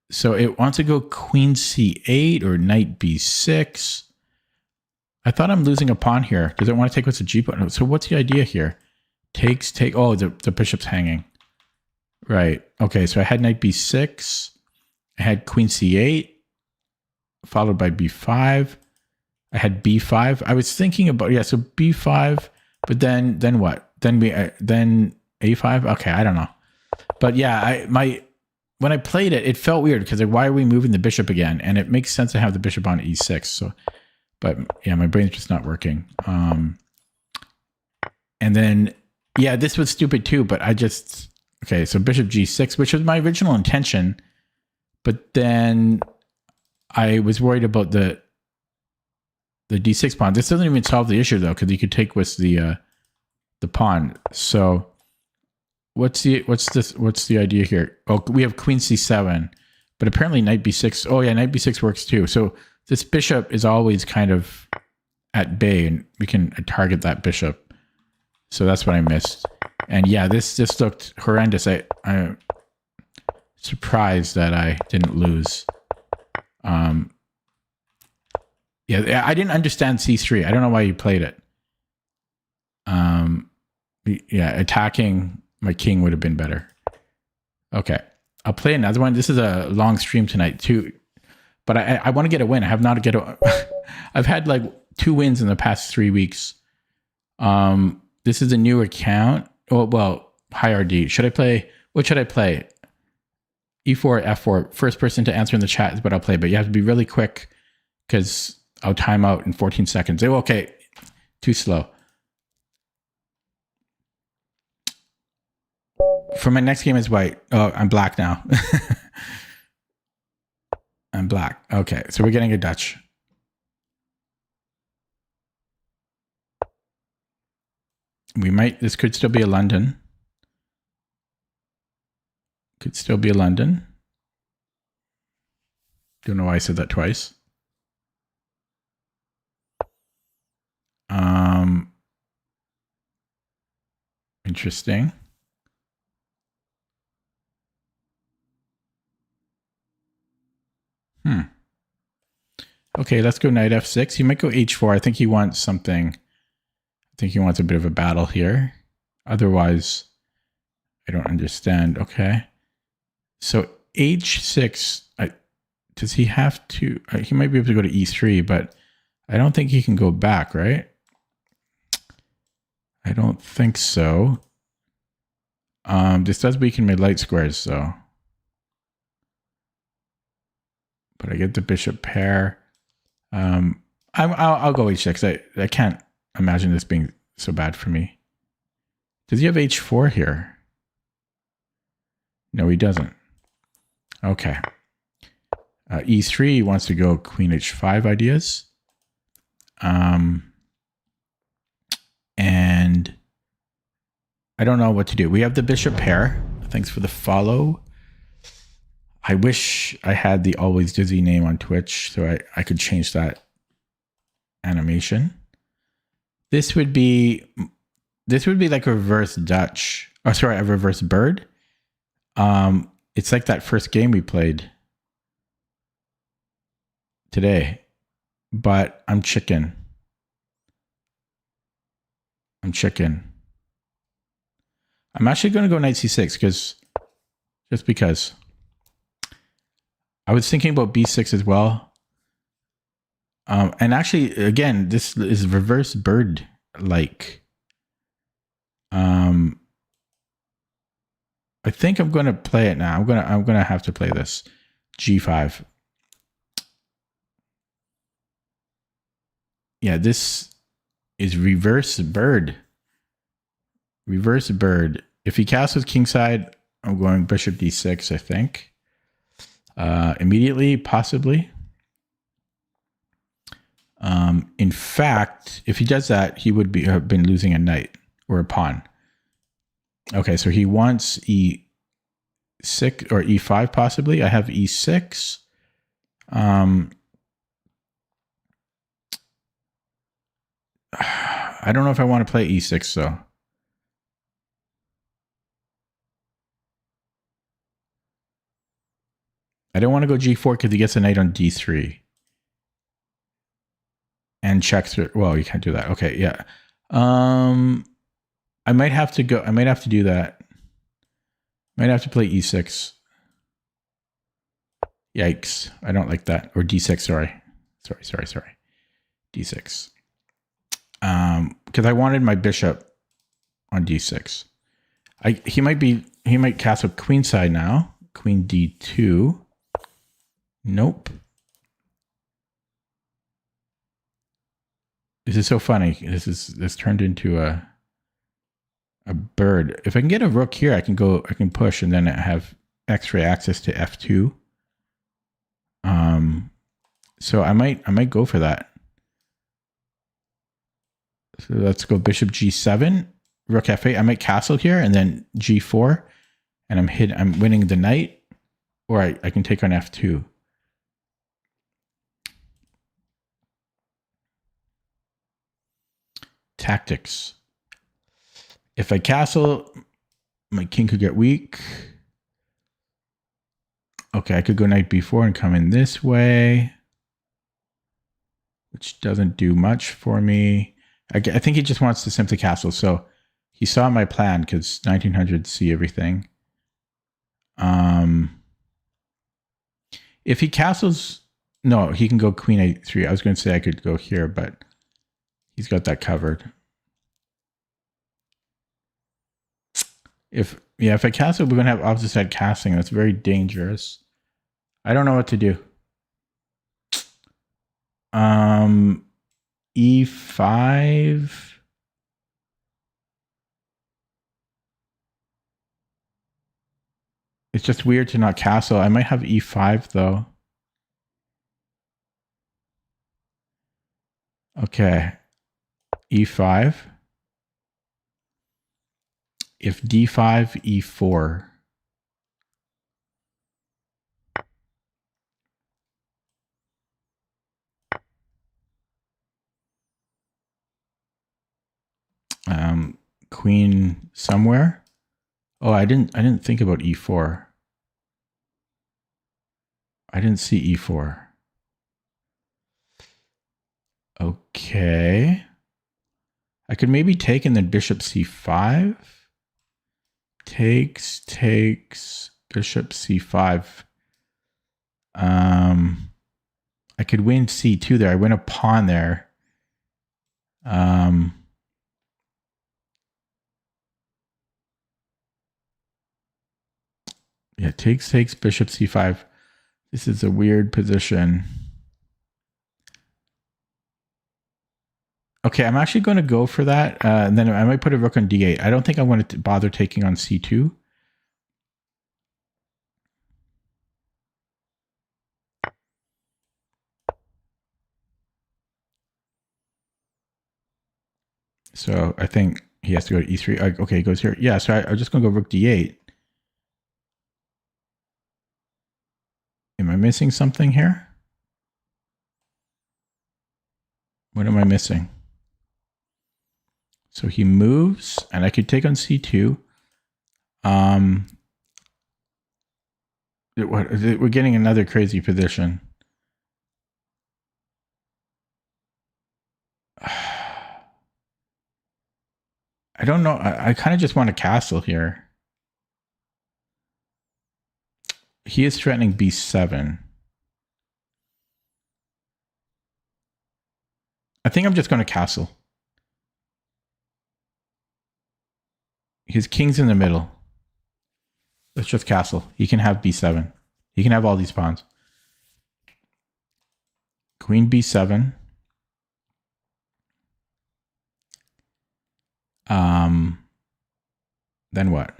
So it wants to go queen c8 or knight b6. I thought I'm losing a pawn here. Does it want to take what's a g pawn? So what's the idea here? Take. Oh, the bishop's hanging. Right. Okay, so I had knight b6. I had queen c8, followed by b5. I had b5. I was thinking about, yeah, so b5, but then what? Then a5? Okay, I don't know. But yeah, when I played it, it felt weird, because like, why are we moving the bishop again? And it makes sense to have the bishop on e6. So, but yeah, my brain's just not working. And then, yeah, this was stupid too, but okay, so bishop g6, which was my original intention, but then I was worried about the d6 pawn. This doesn't even solve the issue though, because you could take with the pawn. So what's the idea here? Oh, we have queen c7, but apparently knight b6. Oh yeah, knight b6 works too. So this bishop is always kind of at bay, and we can target that bishop. So that's what I missed. And yeah, this just looked horrendous. I'm surprised that I didn't lose. Yeah, I didn't understand c3. I don't know why you played it. Yeah, attacking my king would have been better. Okay, I'll play another one. This is a long stream tonight too, but I want to get a win. I have not get a. I've had like 2 wins in the past 3 weeks. This is a new account. Oh well, hi RD. Should I play? What should I play? E4, F4. First person to answer in the chat is what I'll play, but you have to be really quick, because I'll time out in 14 seconds. Oh, okay, too slow. For my next game is white. Oh, I'm black now. I'm black. Okay, so we're getting a Dutch. This could still be a London. Could still be a London. Don't know why I said that twice. Interesting. Okay, let's go knight f6. He might go h4. I think he wants something. I think he wants a bit of a battle here. Otherwise, I don't understand. Okay. So h6, does he have to? He might be able to go to e3, but I don't think he can go back, right? I don't think so. This does weaken my light squares, so. But I get the bishop pair. I'll go h6. I can't imagine this being so bad for me. Does he have h4 here? No, he doesn't. Okay. e3 wants to go queen h5 ideas. And I don't know what to do. We have the bishop pair. Thanks for the follow. I wish I had the Always Dizzy name on Twitch so I could change that animation. This would be like a reverse Dutch. Oh, sorry, a reverse bird. It's like that first game we played today, but I'm chicken. I'm actually going to go knight c6 just because. I was thinking about b6 as well. And actually, again, this is reverse bird like. I think I'm going to play it now. I'm going to have to play this g5. Yeah, this is reverse bird. Reverse bird. If he castles kingside, I'm going bishop d6, I think. Immediately, possibly. In fact, if he does that, he would have been losing a knight or a pawn. Okay, so he wants e6 or e5 possibly. I have e6. I don't know if I want to play e6 though. I don't want to go g4 because he gets a knight on d3. And checks through. Well, you can't do that. Okay, yeah. I might have to go. I might have to do that. Might have to play e6. Yikes. I don't like that. Or d6, sorry. Sorry. d6. Because I wanted my bishop on d6. He might castle queenside now. Queen d2. Nope. This is so funny. This turned into a bird. If I can get a rook here, I can push and then I have X-ray access to f2. So I might go for that. So let's go bishop g7, rook f8. I might castle here and then g4, and I'm winning the knight, or I can take on f2. Tactics. If I castle, my king could get weak. Okay, I could go knight b4 and come in this way, which doesn't do much for me. I think he just wants to simply castle. So he saw my plan because 1900 see everything. If he castles, no, he can go queen a3. I was going to say I could go here, but he's got that covered. If I castle, we're going to have opposite side castling. That's very dangerous. I don't know what to do. E5. It's just weird to not castle. I might have e5 though. Okay. e5. If d5, e4. Queen somewhere. Oh, I didn't think about e4. I didn't see e4. Okay. I could maybe take and then bishop c5. Takes, bishop c5. I could win c2 there. I win a pawn there. Yeah, takes, bishop c5. This is a weird position. Okay, I'm actually going to go for that. And then I might put a rook on d8. I don't think I want to bother taking on c2. So I think he has to go to e3. Okay, he goes here. Yeah, so I'm just going to go rook d8. Am I missing something here? What am I missing? So he moves, and I could take on c2. We're getting another crazy position. I don't know. I kind of just want a castle here. He is threatening b7. I think I'm just going to castle. His king's in the middle. Let's just castle. He can have b7. He can have all these pawns. Queen b7. Then what?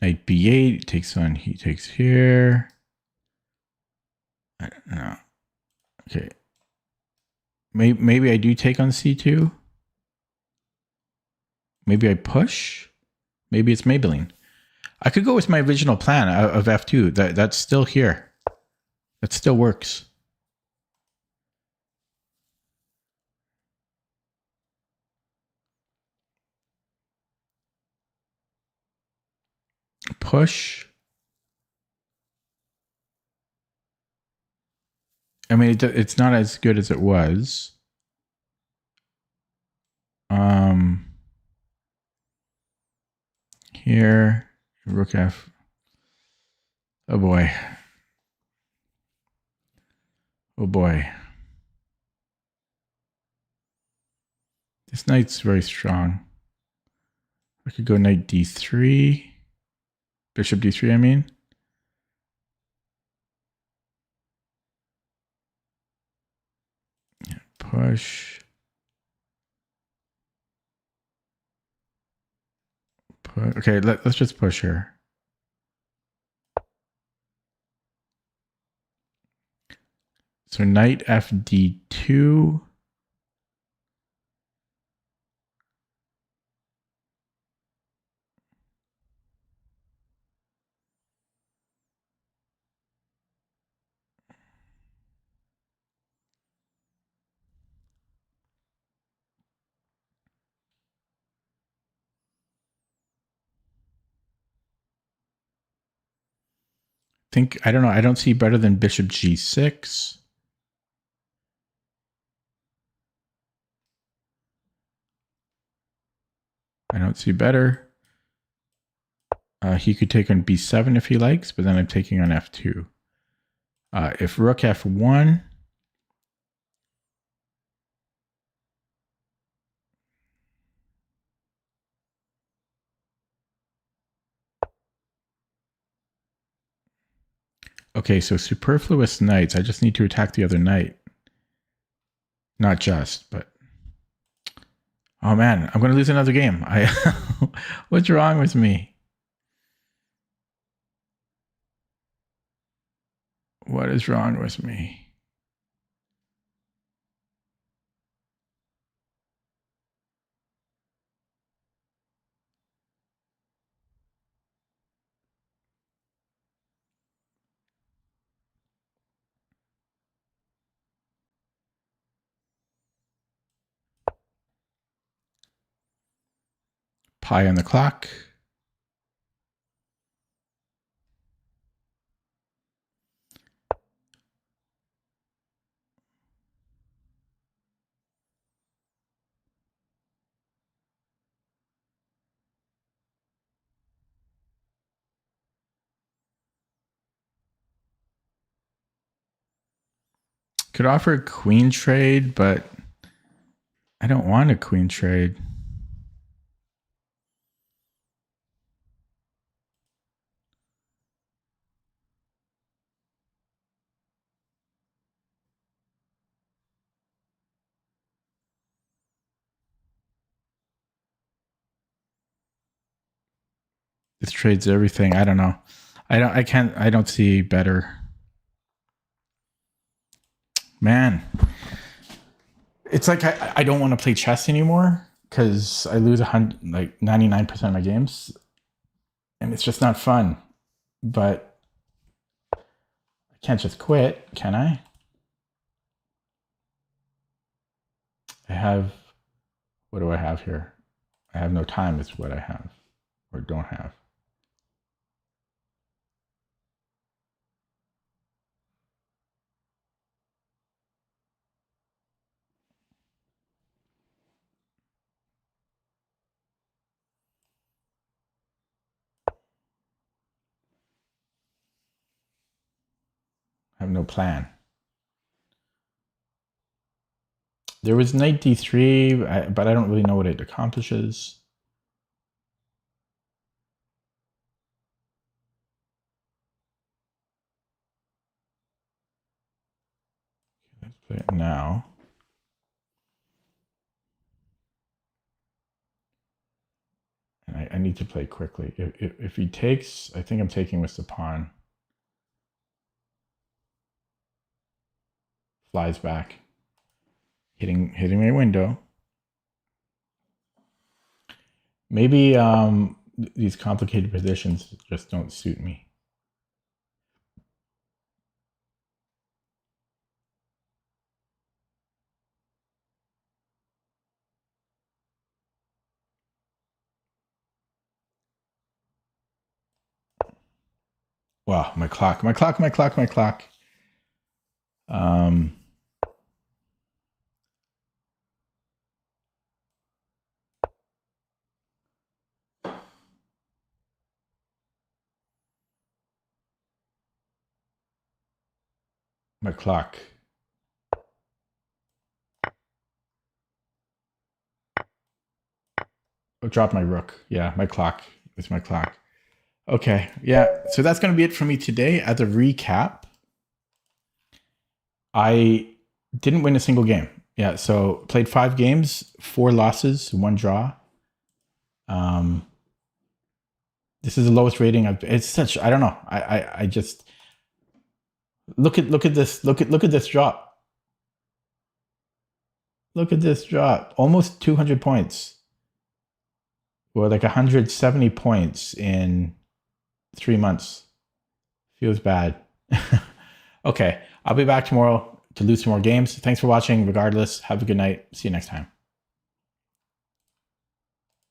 Knight b8 takes on. He takes here. I don't know. Okay. Maybe I do take on c2. Maybe I push. Maybe it's Maybelline. I could go with my original plan of f2. That's still here. That still works. Push. I mean, it's not as good as it was. Here, rook f. Oh boy. Oh boy. This knight's very strong. I could go knight d3. Bishop d3, I mean. Push. Okay, let's just push here. So knight fd2. I don't know. I don't see better than bishop g6. I don't see better. He could take on b7 if he likes, but then I'm taking on f2. If rook f1. Okay, so superfluous knights. I just need to attack the other knight. Not just, but... Oh man, I'm going to lose another game. What's wrong with me? What is wrong with me? Pi on the clock. Could offer a queen trade, but I don't want a queen trade. This trades everything. I don't know. I don't see better. Man. It's like I don't want to play chess anymore because I lose 99% of my games. And it's just not fun. But I can't just quit, can I? I have, what do I have here? I have no time is what I have or don't have. I have no plan. There was knight d3, but I don't really know what it accomplishes. Let's play it now. And I need to play quickly. If he takes, I think I'm taking with the pawn. Flies back. Hitting my window. Maybe these complicated positions just don't suit me. Wow, my clock. My clock. Oh, drop my rook. Yeah, my clock. It's my clock. Okay, yeah. So that's going to be it for me today. As a recap, I didn't win a single game. Yeah, so played 5 games, 4 losses, 1 draw. This is the lowest rating. It's such. I don't know. I just look at this. Look at this drop. Look at this drop. Almost 200 points. Or like 170 points in 3 months. Feels bad. Okay, I'll be back tomorrow to lose some more games. Thanks for watching. Regardless, have a good night. See you next time.